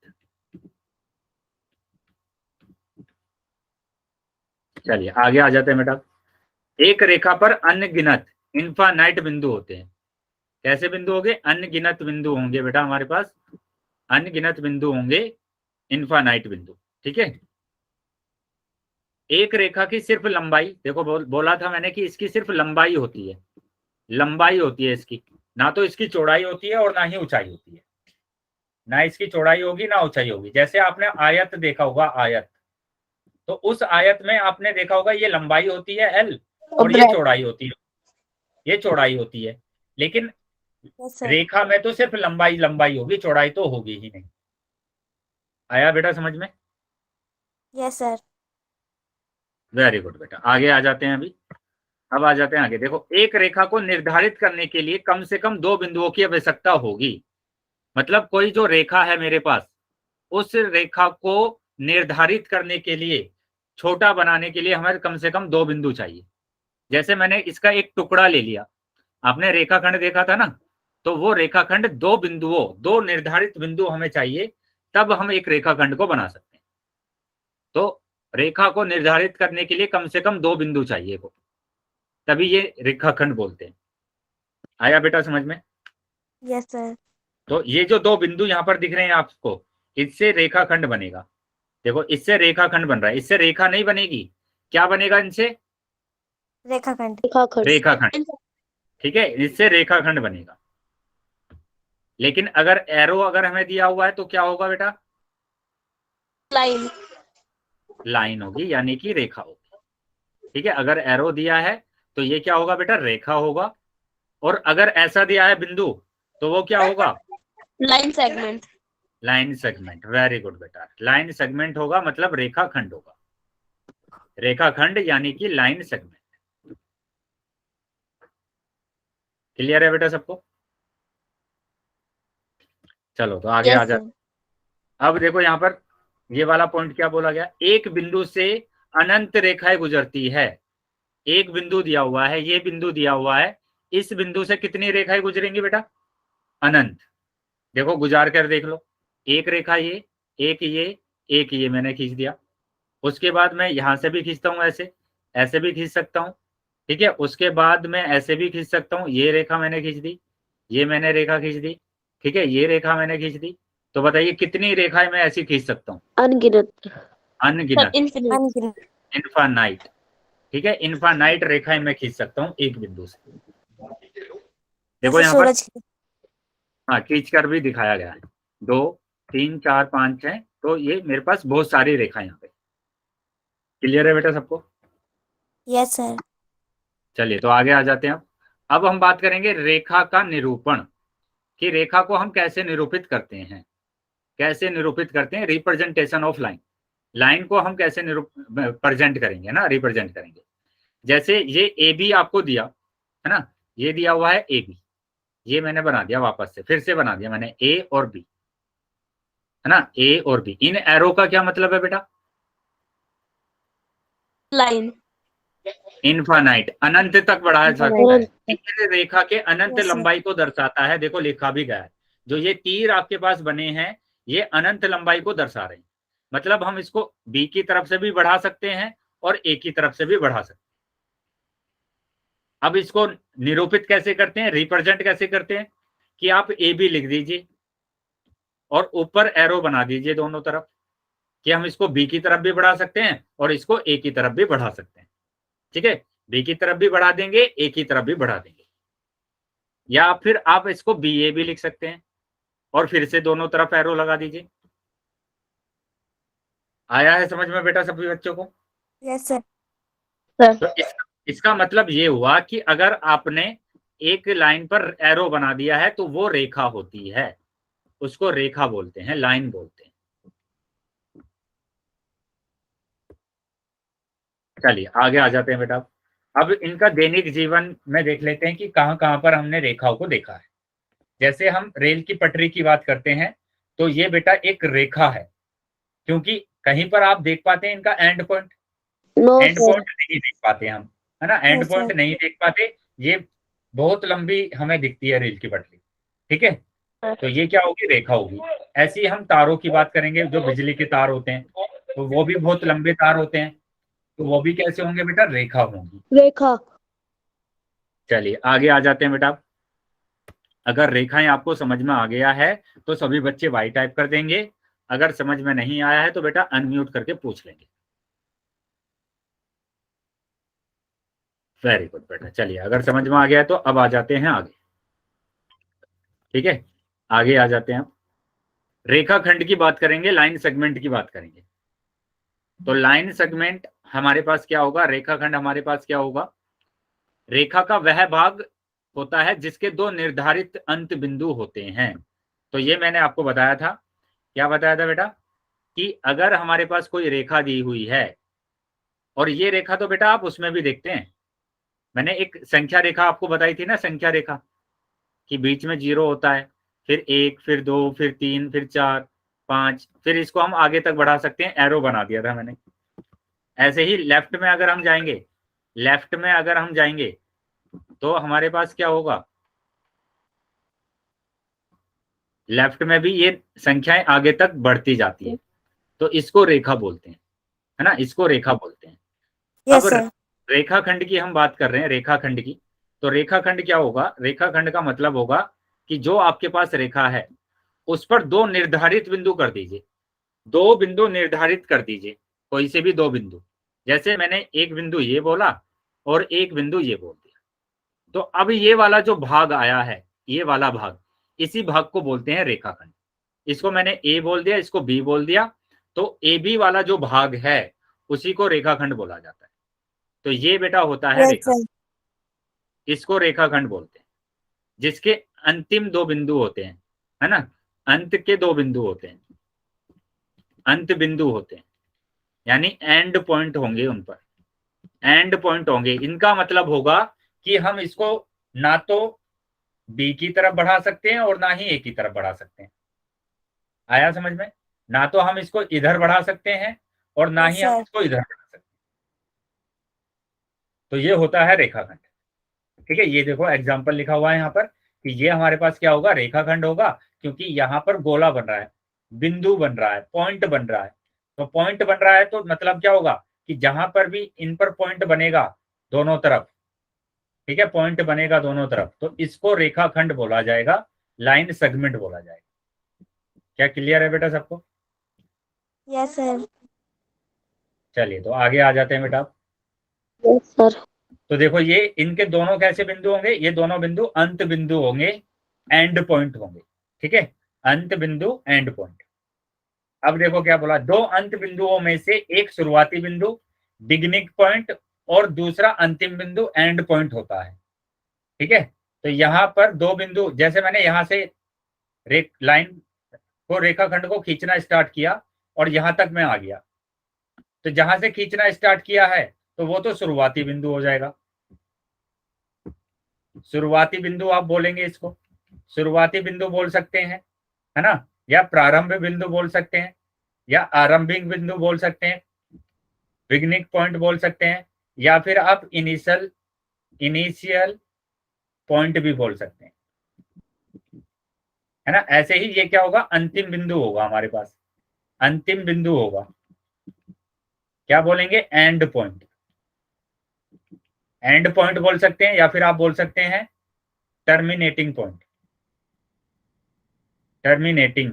चलिए आगे आ जाते हैं बेटा। एक रेखा पर अनगिनत इनफानाइट बिंदु होते हैं। कैसे बिंदु होंगे, अनगिनत बिंदु होंगे बेटा हमारे पास, अनगिनत बिंदु होंगे, इनफानाइट बिंदु, ठीक है। एक रेखा की सिर्फ लंबाई, देखो बोला था मैंने कि इसकी सिर्फ लंबाई होती है, लंबाई होती है इसकी, ना तो इसकी चौड़ाई होती है और ना ही ऊंचाई होती है, ना इसकी चौड़ाई होगी ना ऊंचाई होगी। जैसे आपने आयत देखा होगा, आयत, तो उस आयत में आपने देखा होगा ये लंबाई होती है एल, और ये चौड़ाई होती है, ये चौड़ाई होती है। लेकिन Yes, sir. रेखा में तो सिर्फ लंबाई लंबाई होगी, चौड़ाई तो होगी ही नहीं। आया बेटा समझ में? Yes, sir. वेरी गुड बेटा, आगे आ जाते हैं अभी। अब आ जाते हैं आगे, देखो एक रेखा को निर्धारित करने के लिए कम से कम 2 बिंदुओं की आवश्यकता होगी। मतलब कोई जो रेखा है मेरे पास, उस रेखा को निर्धारित करने के लिए, छोटा बनाने के लिए हमें कम से कम 2 बिंदु चाहिए। जैसे मैंने इसका एक टुकड़ा ले लिया, आपने रेखाखंड देखा था ना, तो वो रेखाखंड 2 बिंदुओं, 2 निर्धारित बिंदु हमें चाहिए, तब हम एक रेखाखंड को बना सकते हैं। तो रेखा को निर्धारित करने के लिए कम से कम 2 बिंदु चाहिए को, तभी ये रेखाखंड बोलते हैं। आया बेटा समझ में? Yes, sir. तो ये जो 2 बिंदु यहाँ पर दिख रहे हैं आपको, इससे रेखाखंड बनेगा। देखो इससे रेखाखंड बन रहा है, इससे रेखा नहीं बनेगी, क्या बनेगा इनसे? रेखाखंड। रेखाखंड, ठीक है, इससे रेखाखंड बनेगा। लेकिन अगर एरो अगर हमें दिया हुआ है तो क्या होगा बेटा? लाइन। लाइन होगी, यानी कि रेखा होगी, ठीक है। अगर एरो दिया है तो ये क्या होगा बेटा? रेखा होगा। और अगर ऐसा दिया है बिंदु, तो वो क्या होगा? Line segment. Line segment, very good बेटा, लाइन सेगमेंट होगा, मतलब रेखाखंड होगा, रेखाखंड यानी कि लाइन सेगमेंट। क्लियर है बेटा सबको? चलो तो आगे आ जाते। अब देखो यहाँ पर ये वाला पॉइंट क्या बोला गया, एक बिंदु से अनंत रेखाएं गुजरती है। एक बिंदु दिया हुआ है, ये बिंदु दिया हुआ है, इस बिंदु से कितनी रेखाएं गुजरेंगी बेटा? अनंत। देखो गुजार कर देख लो, एक रेखा ये, एक ये, एक ये मैंने खींच दिया। उसके बाद मैं यहां से भी खींचता हूं, ऐसे ऐसे भी खींच सकता हूं, ठीक है। उसके बाद मैं ऐसे भी खींच सकता हूं, ये रेखा मैंने खींच दी, ये मैंने रेखा खींच दी, ठीक है, ये रेखा मैंने खींच दी। तो बताइए कितनी रेखाएं मैं ऐसी खींच सकता हूँ? अनगिनत। अनगिनत, अनगिनत। इनफानाइट, ठीक है, इनफानाइट रेखाएं मैं खींच सकता हूँ एक बिंदु से। देखो जैसे यहाँ पर, सूरज की। हाँ खींच कर भी दिखाया गया है, 2 3 4 5 6, तो ये मेरे पास बहुत सारी रेखा यहाँ पे। क्लियर है बेटा सबको? Yes, sir. चलिए तो आगे आ जाते हैं। अब हम बात करेंगे रेखा का निरूपण, कि रेखा को हम कैसे निरूपित करते हैं, कैसे निरूपित करते हैं, रिप्रेजेंटेशन ऑफ लाइन, लाइन को हम कैसे प्रेजेंट करेंगे ना, रिप्रेजेंट करेंगे। जैसे ये ए बी आपको दिया है ना, ये दिया हुआ है ए बी, ये मैंने बना दिया, वापस से फिर से बना दिया मैंने ए और बी, है ना, ए और बी। इन एरो का क्या मतलब है बेटा? लाइन। इनफानाइट, अनंत तक बढ़ाया जा सकता है, तीर रेखा के अनंत Yes, sir. लंबाई को दर्शाता है। देखो लिखा भी गया है, जो ये तीर आपके पास बने हैं ये अनंत लंबाई को दर्शा रहे हैं। मतलब हम इसको बी की तरफ से भी बढ़ा सकते हैं और ए की तरफ से भी बढ़ा सकते हैं, अब इसको निरूपित कैसे करते हैं, रिप्रेजेंट कैसे करते हैं कि आप ए बी लिख दीजिए और ऊपर एरो बना दीजिए दोनों तरफ, कि हम इसको बी की तरफ भी बढ़ा सकते हैं और इसको ए की तरफ भी बढ़ा सकते हैं। ठीक है, बी की तरफ भी बढ़ा देंगे, ए की तरफ भी बढ़ा देंगे, या फिर आप इसको बी ए भी लिख सकते हैं और फिर से दोनों तरफ एरो लगा दीजिए। आया है समझ में बेटा सभी बच्चों को? Yes sir. तो इसका मतलब ये हुआ कि अगर आपने एक लाइन पर एरो बना दिया है तो वो रेखा होती है, उसको रेखा बोलते हैं, लाइन बोलते हैं। चलिए आगे आ जाते हैं बेटा। अब इनका दैनिक जीवन में देख लेते हैं कि कहां कहां पर हमने रेखाओं को देखा है। जैसे हम रेल की पटरी की बात करते हैं तो ये बेटा एक रेखा है, क्योंकि कहीं पर आप देख पाते हैं इनका end point? No end sir. Point नहीं देख पाते हम, है ना, एंड Yes, पॉइंट sir. नहीं देख पाते। ये बहुत लंबी हमें दिखती है रेल की पटरी, ठीक है, तो ये क्या होगी, रेखा होगी। ऐसे ही हम तारों की बात करेंगे, जो बिजली के तार होते हैं तो वो भी बहुत लंबे तार होते हैं, तो वो भी कैसे होंगे बेटा, रेखा होंगी। रेखा। चलिए आगे आ जाते हैं बेटा। अगर रेखाएं आपको समझ में आ गया है तो सभी बच्चे वाई टाइप कर देंगे, अगर समझ में नहीं आया है तो बेटा अनम्यूट करके पूछ लेंगे। वेरी गुड बेटा। चलिए अगर समझ में आ गया है तो अब आ जाते हैं आगे। ठीक है, आगे आ जाते हैं। रेखाखंड की बात करेंगे, लाइन सेगमेंट की बात करेंगे। तो लाइन सेगमेंट हमारे पास क्या होगा, रेखाखंड हमारे पास क्या होगा, रेखा का वह भाग होता है जिसके दो निर्धारित अंत बिंदु होते हैं। तो ये मैंने आपको बताया था, क्या बताया था बेटा, कि अगर हमारे पास कोई रेखा दी हुई है, और ये रेखा तो बेटा आप उसमें भी देखते हैं, मैंने एक संख्या रेखा आपको बताई थी ना, संख्या रेखा कि बीच में 0 होता है, फिर 1, फिर 2, फिर 3, फिर 4, 5, फिर इसको हम आगे तक बढ़ा सकते हैं, एरो बना दिया था मैंने। ऐसे ही लेफ्ट में अगर हम जाएंगे, लेफ्ट में अगर हम जाएंगे तो हमारे पास क्या होगा, लेफ्ट में भी ये संख्याएं आगे तक बढ़ती जाती है, तो इसको रेखा बोलते हैं, है ना, इसको रेखा बोलते हैं। Yes, अब sir. रेखाखंड की हम बात कर रहे हैं, रेखाखंड की, तो रेखाखंड क्या होगा, रेखाखंड का मतलब होगा कि जो आपके पास रेखा है उस पर दो निर्धारित बिंदु कर दीजिए, दो बिंदु निर्धारित कर दीजिए, कोई से भी दो बिंदु। जैसे मैंने एक बिंदु ये बोला और एक बिंदु ये बोल दिया, तो अब ये वाला जो भाग आया है, ये वाला भाग, इसी भाग को बोलते हैं रेखाखंड। इसको मैंने ए बोल दिया, इसको बी बोल दिया, तो ए बी वाला जो भाग है उसी को रेखाखंड बोला जाता है। तो ये बेटा होता है Yes, रेखा, sir. इसको रेखाखंड बोलते हैं, जिसके अंतिम दो बिंदु होते हैं, है ना, अंत के दो बिंदु होते हैं, अंत बिंदु होते हैं, यानी एंड पॉइंट होंगे, उन पर एंड पॉइंट होंगे। इनका मतलब होगा कि हम इसको ना तो बी की तरफ बढ़ा सकते हैं और ना ही ए की तरफ बढ़ा सकते हैं। आया समझ में? ना तो हम इसको इधर बढ़ा सकते हैं और ना Yes, ही हम sir. इसको इधर बढ़ा सकते हैं। तो ये होता है रेखाखंड। ठीक है, ये देखो एग्जाम्पल लिखा हुआ है यहाँ पर कि ये हमारे पास क्या होगा, रेखाखंड होगा, क्योंकि यहाँ पर गोला बन रहा है, बिंदु बन रहा है, पॉइंट बन रहा है। तो पॉइंट बन रहा है तो मतलब क्या होगा कि जहां पर भी इन पर पॉइंट बनेगा दोनों तरफ, ठीक है, पॉइंट बनेगा दोनों तरफ, तो इसको रेखाखंड बोला जाएगा, लाइन सेगमेंट बोला जाएगा। क्या क्लियर है बेटा सबको? Yes, sir. चलिए तो आगे आ जाते हैं बेटा। Yes sir. तो देखो ये इनके दोनों कैसे बिंदु होंगे, ये दोनों बिंदु अंत बिंदु होंगे, एंड पॉइंट होंगे। ठीक है, अंत बिंदु, एंड पॉइंट। अब देखो क्या बोला, दो अंत बिंदुओं में से एक शुरुआती बिंदु बिगिनिंग पॉइंट और दूसरा अंतिम बिंदु एंड पॉइंट होता है। ठीक है, तो यहाँ पर दो बिंदु, जैसे मैंने यहाँ से लाइन को, रेखाखंड को खींचना स्टार्ट किया और यहां तक मैं आ गया, तो जहां से खींचना स्टार्ट किया है तो वो तो शुरुआती बिंदु हो जाएगा। शुरुआती बिंदु आप बोलेंगे इसको, शुरुआती बिंदु बोल सकते हैं, है ना, या प्रारंभ बिंदु बोल सकते हैं, या आरंभिक बिंदु बोल सकते हैं, बिगनिंग पॉइंट बोल सकते हैं, या फिर आप इनिशियल पॉइंट भी बोल सकते हैं, है ना। ऐसे ही ये क्या होगा, अंतिम बिंदु होगा हमारे पास, अंतिम बिंदु होगा, क्या बोलेंगे, एंड पॉइंट। एंड पॉइंट बोल सकते हैं या फिर आप बोल सकते हैं टर्मिनेटिंग पॉइंट, टर्मिनेटिंग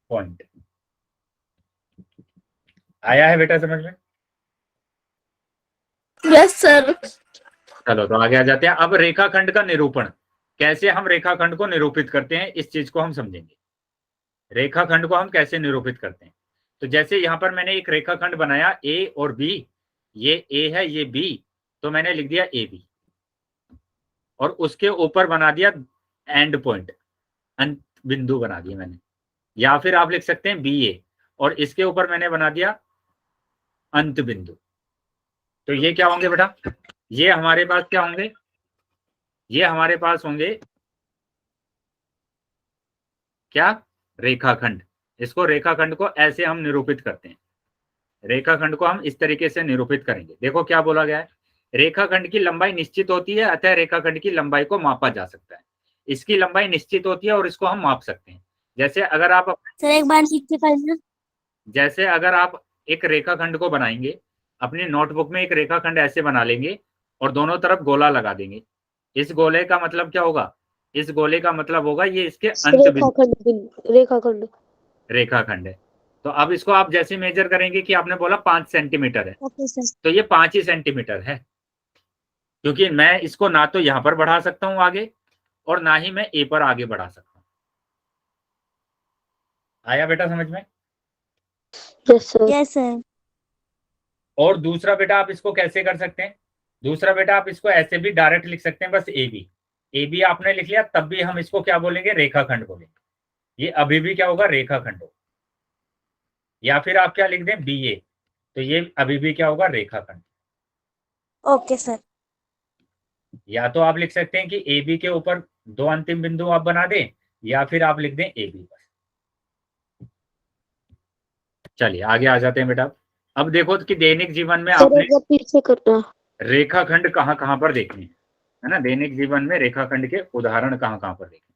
पॉइंट। आया है बेटा समझ में? Yes sir. चलो तो आगे आ जाते हैं। अब रेखाखंड का निरूपण, कैसे हम रेखाखंड को निरूपित करते हैं इस चीज को हम समझेंगे। रेखाखंड को हम कैसे निरूपित करते हैं, तो जैसे यहां पर मैंने एक रेखाखंड बनाया ए और बी, ये ए है ये बी, तो मैंने लिख दिया ए बी, और उसके ऊपर बना दिया एंड पॉइंट, अंत बिंदु बना दिया मैंने। या फिर आप लिख सकते हैं बी ए, और इसके ऊपर मैंने बना दिया अंत बिंदु। तो ये क्या होंगे बेटा, ये हमारे पास क्या होंगे, ये हमारे पास होंगे क्या, रेखाखंड। इसको रेखाखंड को ऐसे हम निरूपित करते हैं, रेखाखंड को हम इस तरीके से निरूपित करेंगे। देखो क्या बोला गया है, रेखाखंड की लंबाई निश्चित होती है, अतः रेखाखंड की लंबाई को मापा जा सकता है। इसकी लंबाई निश्चित होती है और इसको हम माप सकते हैं। जैसे अगर आप सर एक बार लिख के करना। जैसे अगर आप एक रेखाखंड को बनाएंगे, अपनी नोटबुक में एक रेखाखंड ऐसे बना लेंगे और दोनों तरफ गोला लगा देंगे। इस गोले का मतलब क्या होगा, इस गोले का मतलब होगा ये इसके अंत बिंदु रेखाखंड रेखाखंड है। तो अब इसको आप जैसे मेजर करेंगे कि आपने बोला 5 सेंटीमीटर है, ओके सर। तो ये 5 ही सेंटीमीटर है, क्योंकि मैं इसको ना तो यहां पर बढ़ा सकता हूं आगे, और ना ही मैं ए पर आगे बढ़ा सकता हूं। आया बेटा समझ में? Yes sir. Yes sir. और दूसरा बेटा आप इसको कैसे कर सकते हैं, दूसरा बेटा आप इसको ऐसे भी डायरेक्ट लिख सकते हैं, बस ए बी। ए बी आपने लिख लिया, तब भी हम इसको क्या बोलेंगे, रेखाखंड बोलेंगे। ये अभी भी क्या होगा, रेखाखंड होगा। या फिर आप क्या लिख दें, बी ए, तो ये अभी भी क्या होगा, रेखाखंड। Okay sir. या तो आप लिख सकते हैं कि ए बी के ऊपर 2 अंतिम बिंदु आप बना दें, या फिर आप लिख दें ए बी बस। चलिए आगे आ जाते हैं बेटा। अब देखो कि दैनिक जीवन में आपने पीछे करना। रेखाखंड कहाँ कहाँ पर देखने हैं, है ना, दैनिक जीवन में रेखाखंड के उदाहरण कहाँ कहाँ पर देखने।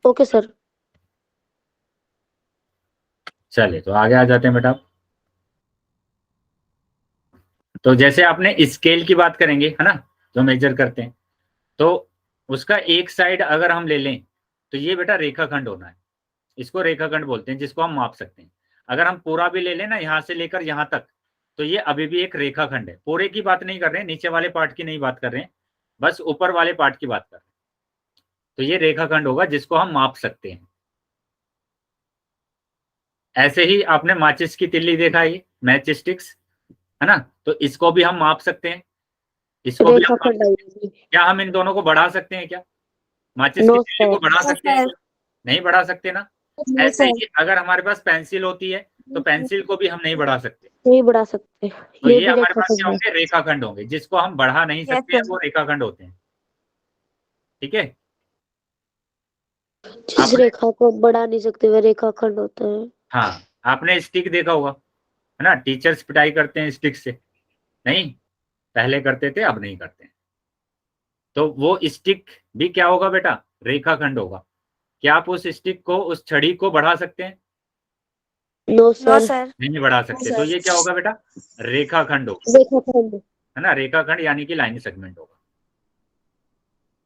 Okay sir. चलिए तो आगे आ जाते हैं बेटा। तो जैसे आपने स्केल की बात करेंगे, है ना, जो मेजर करते हैं, तो उसका एक साइड अगर हम ले लें तो ये बेटा रेखाखंड होना है। इसको रेखाखंड बोलते हैं, जिसको हम माप सकते हैं। अगर हम पूरा भी ले लें ना, यहां से लेकर यहां तक, तो ये अभी भी एक रेखाखंड है। पूरे की बात नहीं कर रहे हैं, नीचे वाले पार्ट की नहीं बात कर रहे हैं, बस ऊपर वाले पार्ट की बात कर रहे हैं। तो ये रेखाखंड होगा जिसको हम माप सकते हैं। ऐसे ही आपने माचिस की तिल्ली देखा है, मैच स्टिक्स, है ना, तो इसको भी हम माप सकते हैं, इसको भी हम माप सकते हैं। क्या हम इन दोनों को बढ़ा सकते हैं क्या, माचिस की तिल्ली को बढ़ा सकते हैं? नहीं बढ़ा सकते ना। ऐसे ही अगर हमारे पास पेंसिल होती है तो पेंसिल को भी हम नहीं बढ़ा सकते, नहीं बढ़ा सकते। तो ये हमारे पास क्या होंगे, रेखाखंड होंगे, जिसको हम बढ़ा नहीं Yes, सकते हैं, sir. वो रेखाखंड होते हैं। ठीक है, जिस रेखा को बढ़ा नहीं सकते वह रेखाखंड होता है। हाँ, आपने स्टिक देखा होगा, है ना, टीचर्स पिटाई करते हैं स्टिक से, नहीं, पहले करते थे अब नहीं करते हैं। तो वो स्टिक भी क्या होगा बेटा, रेखाखंड होगा। क्या आप उस स्टिक को, उस छड़ी को बढ़ा सकते हैं? No no sir. सर। नहीं बढ़ा सकते। तो ये क्या होगा बेटा, रेखाखंड होगा, रेखाखंड। है ना, रेखाखंड यानी कि लाइन सेगमेंट होगा।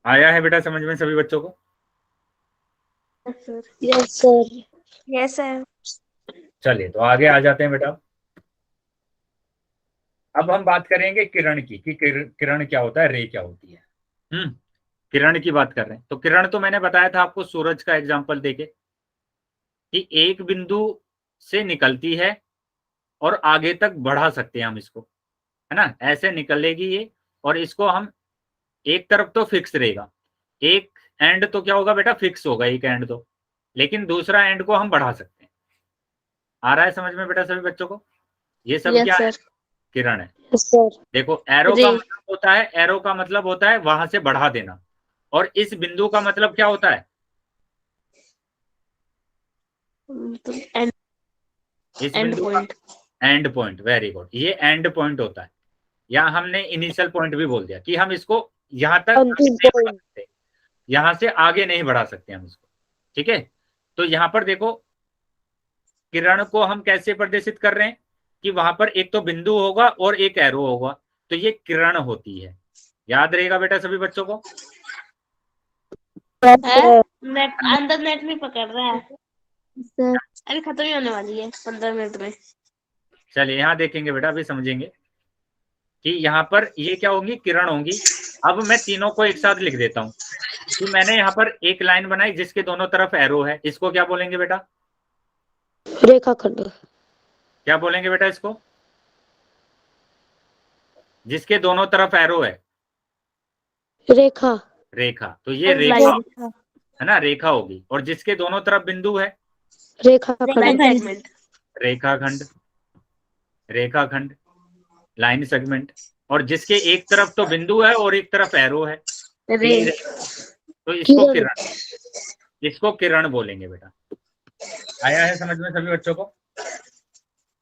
आया है बेटा समझ में सभी बच्चों को? Yes sir. Yes sir. चलिए तो आगे आ जाते हैं बेटा। अब हम बात करेंगे किरण की, कि किरण क्या होता है, रे क्या होती है। किरण की बात कर रहे हैं, तो किरण तो मैंने बताया था आपको सूरज का एग्जांपल देके, कि एक बिंदु से निकलती है और आगे तक बढ़ा सकते हैं हम इसको, है ना, ऐसे निकलेगी ये, और इसको हम, एक तरफ तो फिक्स रहेगा, एक एंड तो क्या होगा बेटा, फिक्स होगा एक एंड तो, लेकिन दूसरा एंड को हम बढ़ा सकते हैं। आ रहा है समझ में बेटा सभी बच्चों को? ये सब क्या है, किरण है। देखो एरो का मतलब होता है, एरो का मतलब होता है वहां से बढ़ा देना, और इस बिंदु का मतलब क्या होता है, इस बिंदु का एंड पॉइंट। वेरी गुड, ये एंड पॉइंट होता है, या हमने इनिशियल पॉइंट भी बोल दिया, कि हम इसको यहां तक नहीं बढ़ा सकते, यहां से आगे नहीं बढ़ा सकते हम इसको। ठीक है, तो यहां पर देखो किरण को हम कैसे प्रदर्शित कर रहे हैं कि वहां पर एक तो बिंदु होगा और एक एरो होगा, तो ये किरण होती है। याद रहेगा बेटा सभी बच्चों को? नेट अंदर नेट नहीं पकड़ रहा है, सर अभी खत्म ही होने वाली है 15 मिनट में। चलिए यहाँ देखेंगे बेटा, अभी समझेंगे कि यहाँ पर ये क्या होंगी, किरण होंगी। अब मैं तीनों को एक साथ लिख देता हूँ कि मैंने यहाँ पर एक लाइन बनाई जिसके दोनों तरफ एरो है, इसको क्या बोलेंगे बेटा? रेखाखंड। क्या बोलेंगे बेटा इसको? जिसके दोनों तरफ एरो है, रेखा। रेखा। तो ये रेखा लाइन है ना, रेखा होगी। और जिसके दोनों तरफ बिंदु है, रेखाखंड। सेगमेंट। रेखाखंड। रेखाखंड, लाइन सेगमेंट। और जिसके एक तरफ तो बिंदु है और एक तरफ एरो है, रे तो इसको किरण। किरण, इसको किरण बोलेंगे बेटा। आया है समझ में सभी बच्चों को?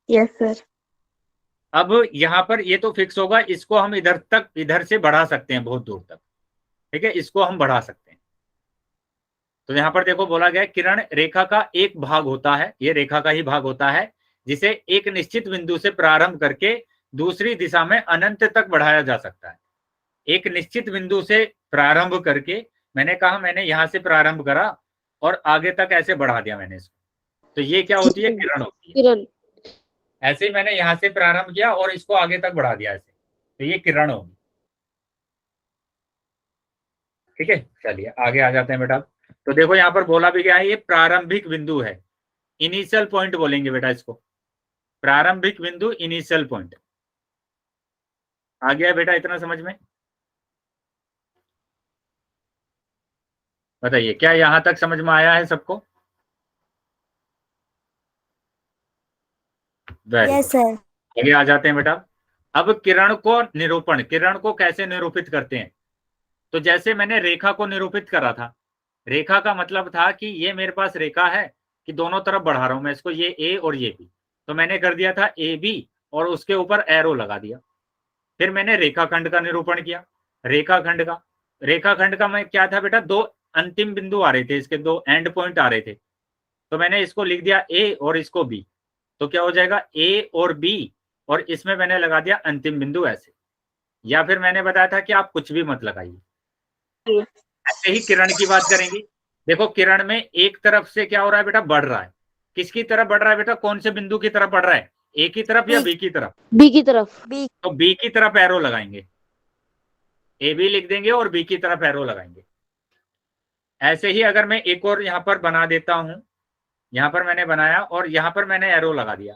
Yes sir. अब यहाँ पर ये तो फिक्स होगा, इसको हम इधर तक, इधर से बढ़ा सकते हैं बहुत दूर तक, ठीक है, इसको हम बढ़ा सकते हैं। तो यहाँ पर देखो बोला गया किरण रेखा का एक भाग होता है, ये रेखा का ही भाग होता है, जिसे एक निश्चित बिंदु से प्रारंभ करके दूसरी दिशा में अनंत तक बढ़ाया जा सकता है। एक निश्चित बिंदु से प्रारंभ करके, मैंने कहा मैंने यहां से प्रारंभ करा और आगे तक ऐसे बढ़ा दिया मैंने इसको, तो ये क्या होती है, किरण होती है। किरण। ऐसे ही मैंने यहां से प्रारंभ किया और इसको आगे तक बढ़ा दिया ऐसे, तो ये किरण होगी। ठीक है, चलिए आगे आ जाते हैं बेटा। तो देखो यहाँ पर बोला भी गया है, ये प्रारंभिक बिंदु है, इनिशियल पॉइंट बोलेंगे बेटा इसको। प्रारंभिक बिंदु, इनिशियल पॉइंट। आ गया बेटा इतना समझ में? बताइए क्या यहां तक समझ में आया है सबको? Very yes good. सर। आगे आ जाते हैं बेटा। अब किरण को निरूपण, किरण को कैसे निरूपित करते हैं? तो जैसे मैंने रेखा को निरूपित करा था, रेखा का मतलब था कि ये मेरे पास रेखा है कि दोनों तरफ बढ़ा रहा हूं मैं इसको, ये ए और ये बी, तो मैंने कर दिया था ए बी और उसके ऊपर एरो लगा दिया। फिर मैंने रेखाखंड का निरूपण किया। रेखाखंड का मैं क्या था बेटा, दो अंतिम बिंदु आ रहे थे, इसके दो एंड पॉइंट आ रहे थे, तो मैंने इसको लिख दिया ए और इसको बी, तो क्या हो जाएगा ए और बी, और इसमें मैंने लगा दिया अंतिम बिंदु ऐसे। या फिर मैंने बताया था कि आप कुछ भी मत लगाइए। ऐसे ही किरण की बात करेंगे। देखो किरण में एक तरफ से क्या हो रहा है बेटा, बढ़ रहा है। किसकी तरफ बढ़ रहा है बेटा, कौन से बिंदु की तरफ बढ़ रहा है, ए की तरफ या बी की तरफ? बी की तरफ। बी। तो बी की तरफ एरो लगाएंगे, ए बी लिख देंगे और बी की तरफ एरो लगाएंगे। ऐसे ही अगर मैं एक और यहां पर बना देता हूं, यहां पर मैंने बनाया और यहां पर मैंने एरो लगा दिया,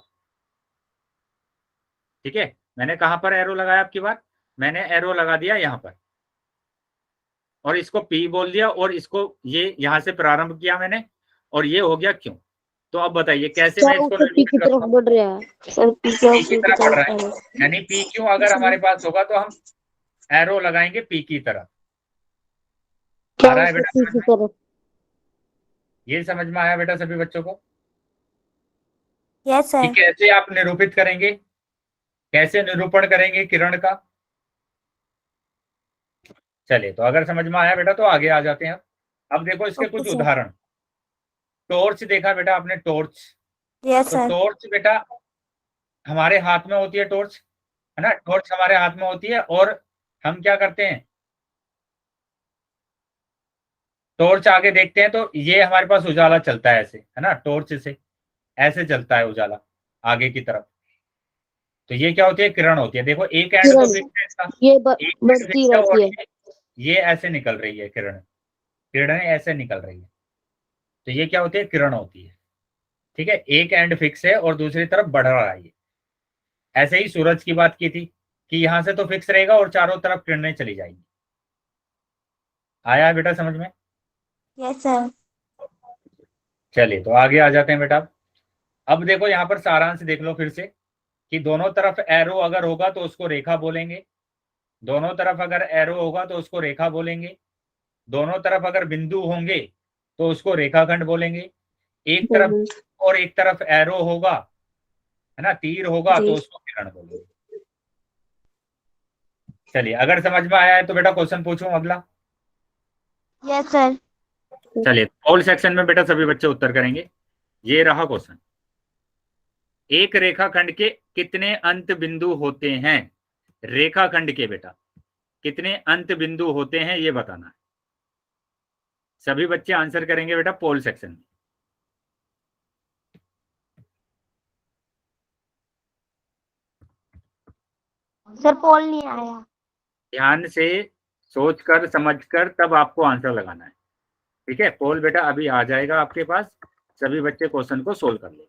ठीक है। मैंने कहां पर एरो लगाया आपकी बात, मैंने एरो लगा दिया यहां पर, और इसको P बोल दिया, और इसको ये यहां से प्रारंभ किया मैंने, और ये हो गया क्यों। तो अब बताइए कैसे मैं इसको पी की तरफ बढ़ रहा है सर। पी P की तरफ बढ़ रहा है, यानी P क्यों अगर हमारे पास होगा तो हम एरो लगाएंगे P की तरफ। आ रहा है बेटा पी की तरफ। ये समझ में आया बेटा सभी बच्चों को यस कि सर। कैसे आप निरूपित करेंगे, कैसे निरूपण करेंगे किरण का? चलिए तो अगर समझ में आया बेटा तो आगे आ जाते हैं। अब देखो इसके ओके कुछ सर। उदाहरण। टॉर्च देखा बेटा आपने, टॉर्च? यस तो सर। टॉर्च बेटा हमारे हाथ में होती है, टॉर्च है ना, टॉर्च हमारे हाथ में होती है, और हम क्या करते हैं, टॉर्च आगे देखते हैं तो ये हमारे पास उजाला चलता है ऐसे, है ना, टॉर्च से ऐसे चलता है उजाला आगे की तरफ, तो ये क्या होती है, किरण होती है। देखो एक एंड तो किरण। फिक्स है इसका, ये एक एंड बढ़ती फिक्स है, और रहती है। ये ऐसे निकल रही है किरण, किरणें ऐसे निकल रही है, तो ये क्या होती है, किरण होती है। ठीक है, एक एंड फिक्स है और दूसरी तरफ बढ़ रहा है ये। ऐसे ही सूरज की बात की थी कि यहां से तो फिक्स रहेगा और चारों तरफ किरणें चली जाएंगी। आया है बेटा समझ में? Yes sir. चलिए तो आगे आ जाते हैं बेटा। अब देखो यहाँ पर सारांश देख लो फिर से कि दोनों तरफ एरो अगर होगा तो उसको रेखा बोलेंगे, दोनों तरफ अगर एरो होगा तो उसको रेखा बोलेंगे, दोनों तरफ अगर बिंदु होंगे तो उसको रेखाखंड बोलेंगे, एक तरफ और एक तरफ एरो होगा, है ना, तीर होगा, जी। तो उसको किरण बोलेंगे। चलिए अगर समझ में आया है तो बेटा क्वेश्चन पूछूं अगला? Yes sir. चलिए ऑल सेक्शन में बेटा सभी बच्चे उत्तर करेंगे। ये रहा क्वेश्चन, एक रेखाखंड के कितने अंत बिंदु होते हैं? रेखाखंड के बेटा कितने अंत बिंदु होते हैं ये बताना है। सभी बच्चे आंसर करेंगे बेटा पोल सेक्शन में। सर पोल नहीं आया। ध्यान से सोचकर समझकर तब आपको आंसर लगाना है, ठीक है। पोल बेटा अभी आ जाएगा आपके पास, सभी बच्चे क्वेश्चन को सोल्व कर ले।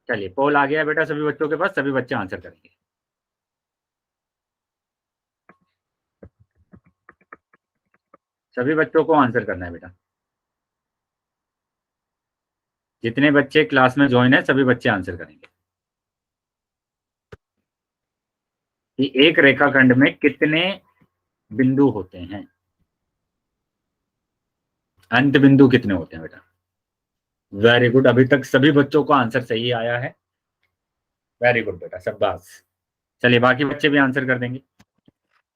चलिए पोल आ गया बेटा सभी बच्चों के पास, सभी बच्चे आंसर करेंगे। सभी बच्चों को आंसर करना है बेटा, जितने बच्चे क्लास में ज्वाइन है सभी बच्चे आंसर करेंगे कि एक रेखाखंड में कितने बिंदु होते हैं, अंत बिंदु कितने होते हैं बेटा। वेरी गुड, अभी तक सभी बच्चों को आंसर सही आया है। वेरी गुड बेटा, शाबाश। चलिए बाकी बच्चे भी आंसर कर देंगे,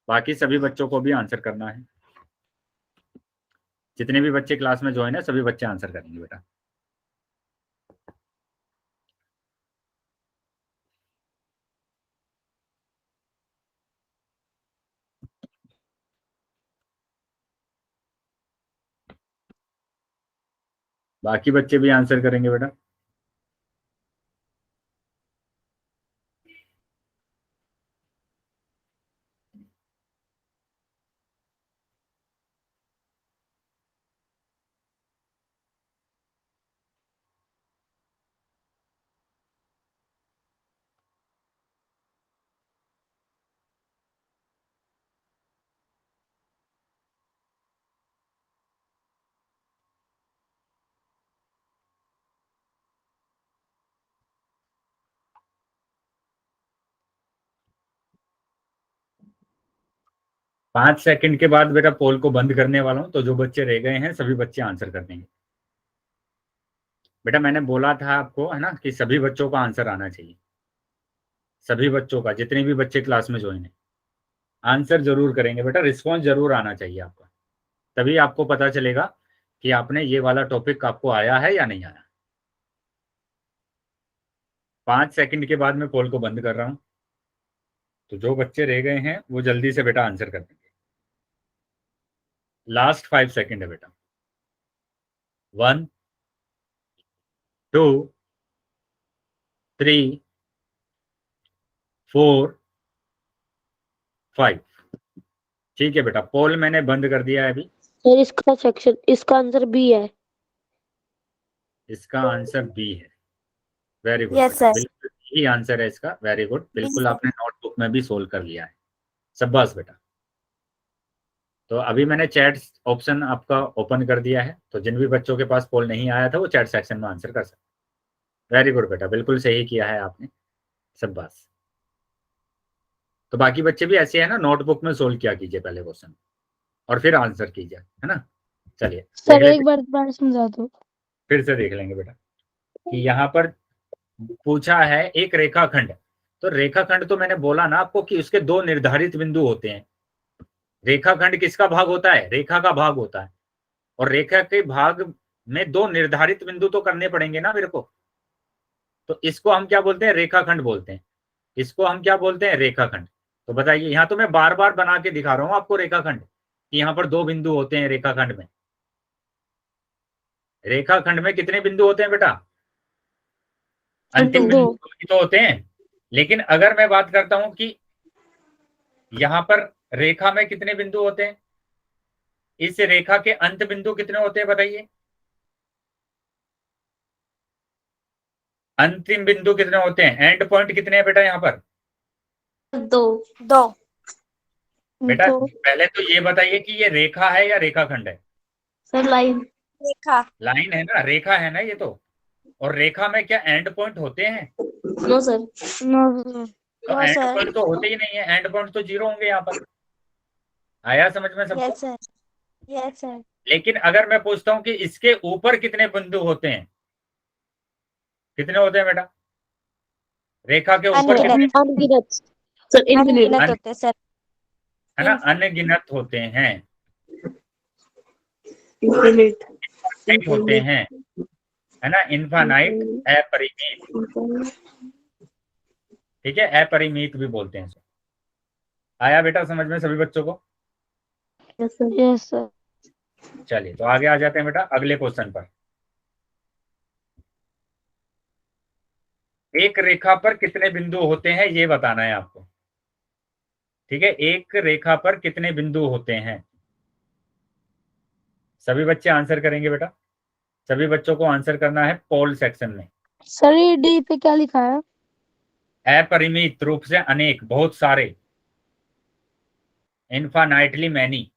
बाकी सभी बच्चों को भी आंसर करना है। जितने भी बच्चे क्लास में ज्वाइन है सभी बच्चे आंसर करेंगे बेटा। बाकी बच्चे भी आंसर करेंगे बेटा। पांच सेकंड के बाद बेटा पोल को बंद करने वाला हूं, तो जो बच्चे रह गए हैं सभी बच्चे आंसर कर देंगे। बेटा मैंने बोला था आपको है ना कि सभी बच्चों का आंसर आना चाहिए, सभी बच्चों का, जितने भी बच्चे क्लास में ज्वाइन है आंसर जरूर करेंगे बेटा, रिस्पॉन्स जरूर आना चाहिए आपका, तभी आपको पता चलेगा कि आपने ये वाला टॉपिक आपको आया है या नहीं आया। 5 सेकंड के बाद मैं पोल को बंद कर रहा हूं, तो जो बच्चे रह गए हैं वो जल्दी से बेटा आंसर कर देंगे। लास्ट 5 सेकंड है बेटा। 1 2 3 4 5। ठीक है बेटा, पोल मैंने बंद कर दिया है अभी। सर इसका सेक्शन, इसका आंसर बी है। इसका आंसर बी है। वेरी गुड Yes, बेटा, sir. बिल्कुल यही आंसर है इसका। वेरी गुड, बिल्कुल sir. आपने नोटबुक में भी सोल्व कर लिया है, शाबाश बेटा। तो अभी मैंने चैट ऑप्शन आपका ओपन कर दिया है, तो जिन भी बच्चों के पास पोल नहीं आया था वो चैट सेक्शन में आंसर कर सकते। वेरी गुड बेटा, बिल्कुल सही किया है आपने, शाबाश। तो बाकी बच्चे भी ऐसे है ना, नोटबुक में सोल्व किया कीजिए पहले क्वेश्चन और फिर आंसर कीजिए, है ना। चलिए सर देख एक बार दोबारा समझा दो। फिर से देख लेंगे बेटा कि यहाँ पर पूछा है एक रेखाखंड। तो रेखाखंड तो मैंने बोला ना आपको कि उसके दो निर्धारित बिंदु होते हैं। रेखाखंड किसका भाग होता है? रेखा का भाग होता है, और रेखा के भाग में दो निर्धारित बिंदु तो करने पड़ेंगे ना मेरे को। तो इसको हम क्या बोलते हैं? रेखाखंड बोलते हैं। इसको हम क्या बोलते हैं? रेखाखंड। तो बताइए, यहाँ तो मैं बार बार बना के दिखा रहा हूं आपको रेखाखंड कि यहाँ पर दो बिंदु होते हैं रेखाखंड में। रेखाखंड में कितने बिंदु होते हैं बेटा? अंतिम दो। बिंदु तो होते हैं, लेकिन अगर मैं बात करता हूं कि यहाँ पर रेखा में कितने बिंदु होते हैं, इस रेखा के अंत बिंदु कितने होते हैं बताइए? अंतिम बिंदु कितने होते हैं? एंड पॉइंट कितने हैं बेटा यहाँ पर? दो। बेटा दो। पहले तो ये बताइए कि ये रेखा है या रेखाखंड है? Sir line. रेखा। लाइन है ना, रेखा है ना ये तो। और रेखा में क्या एंड पॉइंट होते हैं? No sir. No sir. तो नो एंड सर। पॉइंट तो होते ही नहीं है, एंड पॉइंट तो 0 होंगे यहाँ पर। आया समझ में सबको? Yes sir. Yes sir. लेकिन अगर मैं पूछता हूँ कि इसके ऊपर कितने बिंदु होते हैं, कितने होते हैं बेटा? रेखा के ऊपर कितने? अनगिनत। सर अनगिनत इनफिनिट। होते हैं सर। है ना, अनगिनत होते हैं, इनफिनिट। होते हैं। है ना, इनफानाइट, अपरिमित, ठीक है, अपरिमित भी बोलते हैं इसको। आया बेटा समझ में सभी बच्चों को? Yes sir. चलिए तो आगे आ जाते हैं बेटा अगले क्वेश्चन पर। एक रेखा पर कितने बिंदु होते हैं ये बताना है आपको, ठीक है, एक रेखा पर कितने बिंदु होते हैं। सभी बच्चे आंसर करेंगे बेटा, सभी बच्चों को आंसर करना है पोल सेक्शन में। सर ये डी पे क्या लिखा है? अपरिमित रूप से अनेक, बहुत सारे, इनफानाइटली मैनी।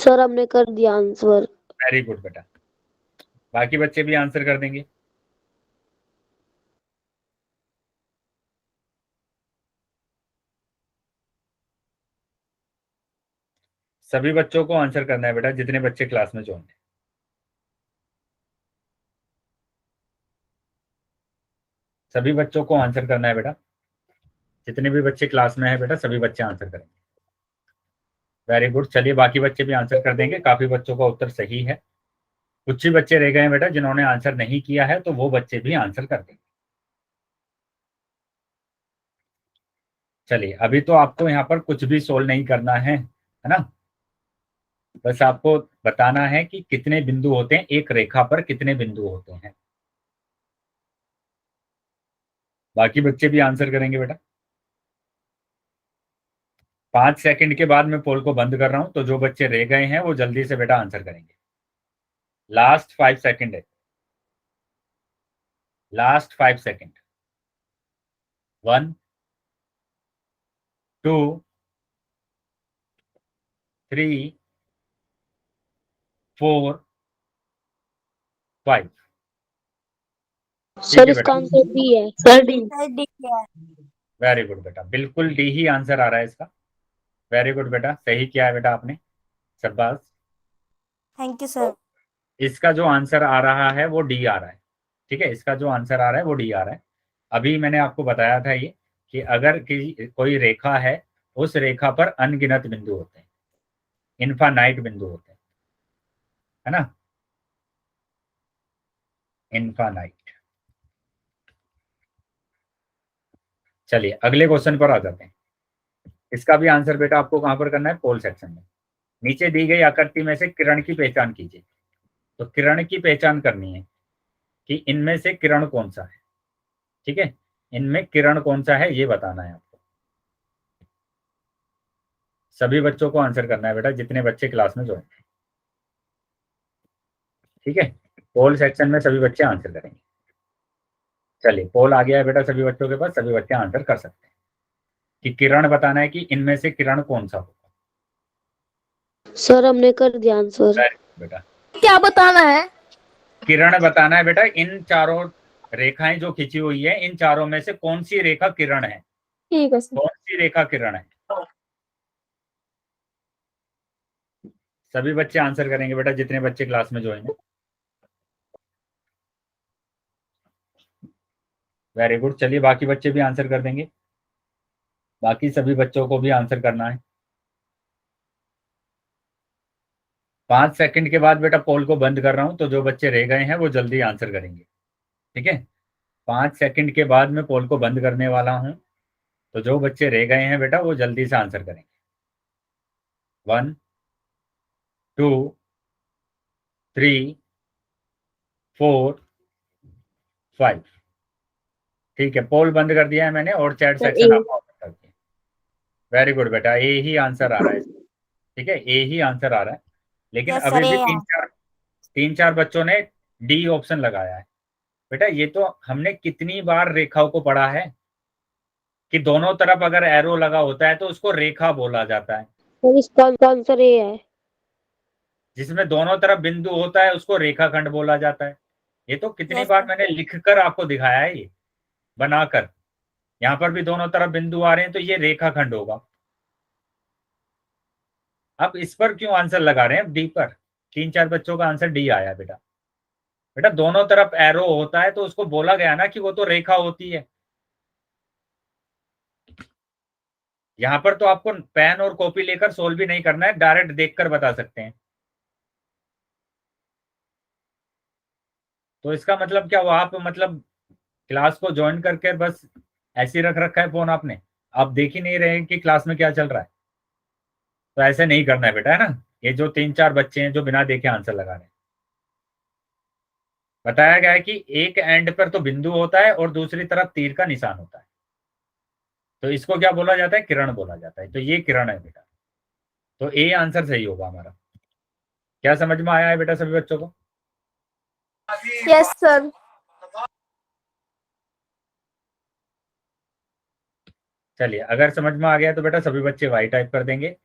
सर हमने कर दिया आंसर। वेरी गुड बेटा, बाकी बच्चे भी आंसर कर देंगे। सभी बच्चों को आंसर करना है बेटा, जितने बच्चे क्लास में ज्वाइन हैं। सभी बच्चों को आंसर करना है बेटा, जितने भी बच्चे क्लास में है बेटा सभी बच्चे आंसर करेंगे। वेरी गुड, चलिए बाकी बच्चे भी आंसर कर देंगे, काफी बच्चों का उत्तर सही है। कुछ ही बच्चे रह गए हैं बेटा जिन्होंने आंसर नहीं किया है, तो वो बच्चे भी आंसर कर देंगे। चलिए अभी तो आपको यहाँ पर कुछ भी सोल्व नहीं करना है ना, बस आपको बताना है कि कितने बिंदु होते हैं, एक रेखा पर कितने बिंदु होते हैं। बाकी बच्चे भी आंसर करेंगे बेटा। 5 सेकंड के बाद मैं पोल को बंद कर रहा हूं, तो जो बच्चे रह गए हैं वो जल्दी से बेटा आंसर करेंगे। लास्ट 5 सेकंड है, लास्ट 5 सेकंड। 1, 2, 3, 4, 5। ठीक सर है इसका बेटा, आंसर डी है। Sir D. डी है। वेरी गुड बेटा, बिल्कुल डी ही आंसर आ रहा है इसका। वेरी गुड बेटा, सही किया है बेटा आपने, शाबाश। Thank you sir. इसका जो आंसर आ रहा है वो डी आ रहा है, ठीक है, इसका जो आंसर आ रहा है वो डी आ रहा है। अभी मैंने आपको बताया था ये कि अगर कोई रेखा है, उस रेखा पर अनगिनत बिंदु होते हैं, इनफानाइट बिंदु होते हैं, है ना, इनफानाइट। चलिए अगले क्वेश्चन पर आ जाते हैं। इसका भी आंसर बेटा आपको कहां पर करना है, पोल सेक्शन में। नीचे दी गई आकृति में से किरण की पहचान कीजिए। तो किरण की पहचान करनी है कि इनमें से किरण कौन सा है, ठीक है, इनमें किरण कौन सा है ये बताना है आपको। सभी बच्चों को आंसर करना है बेटा, जितने बच्चे क्लास में ज्वाइन हैं, ठीक है, पोल सेक्शन में सभी बच्चे आंसर करेंगे। चलिए पोल आ गया है बेटा सभी बच्चों के पास, सभी बच्चे आंसर कर सकते हैं कि किरण बताना है कि इनमें से किरण कौन सा होगा। सर हमने कर दिया आंसर। बेटा क्या बताना है? किरण बताना है बेटा, इन चारों रेखाएं जो खींची हुई है, इन चारों में से कौन सी रेखा किरण है, ठीक है सर। कौन सी रेखा किरण है। सभी बच्चे आंसर करेंगे बेटा, जितने बच्चे क्लास में ज्वाइन है। वेरी गुड, चलिए बाकी बच्चे भी आंसर कर देंगे, बाकी सभी बच्चों को भी आंसर करना है। 5 सेकंड के बाद बेटा पोल को बंद कर रहा हूं, तो जो बच्चे रह गए हैं वो जल्दी आंसर करेंगे, ठीक है। 5 सेकंड के बाद मैं पोल को बंद करने वाला हूं, तो जो बच्चे रह गए हैं बेटा वो जल्दी से आंसर करेंगे। 1, 2, 3, 4, 5। ठीक है, पोल बंद कर दिया है मैंने और चैट सेक्शन आपको ओपन कर दिया। वेरी गुड बेटा, ए ही आंसर आ रहा है, ठीक है, ए ही आंसर आ रहा है। लेकिन यस अभी सर, भी ये है। तीन चार बच्चों ने डी ऑप्शन लगाया है। बेटा ये तो हमने कितनी बार रेखाओं को पढ़ा है कि दोनों तरफ अगर एरो लगा होता है तो उसको रेखा बोला जाता है, सर इसका आंसर ए है। जिसमें दोनों तरफ बिंदु होता है उसको रेखाखंड बोला जाता है। ये तो कितनी यस बार सर। मैंने लिखकर आपको दिखाया है, ये बनाकर। यहाँ पर भी दोनों तरफ बिंदु आ रहे हैं तो ये रेखाखंड होगा। आप इस पर क्यों आंसर लगा रहे हैं डी पर? 3-4 बच्चों का आंसर डी आया बेटा। बेटा दोनों तरफ एरो होता है तो उसको बोला गया ना कि वो तो रेखा होती है। यहाँ पर तो आपको पेन और कॉपी लेकर सोल्व भी नहीं करना है, डायरेक्ट देखकर बता सकते हैं। तो इसका मतलब क्या हुआ, आप मतलब क्लास को ज्वाइन करके बस ऐसे ही रख रखा है फोन आपने, आप देख ही नहीं रहे कि क्लास में क्या चल रहा है। तो ऐसे नहीं करना है बेटा, है ना। ये जो 3-4 बच्चे हैं जो बिना देखे आंसर लगा रहे हैं, बताया गया है कि एक एंड पर तो बिंदु होता है और दूसरी तरफ तीर का निशान होता है, तो इसको क्या बोला जाता है, किरण बोला जाता है। तो ये किरण है बेटा, तो ए आंसर सही होगा हमारा। क्या समझ में आया है बेटा सभी बच्चों को? Yes sir. चलिए, अगर समझ में आ गया तो बेटा सभी बच्चे वाई टाइप कर देंगे।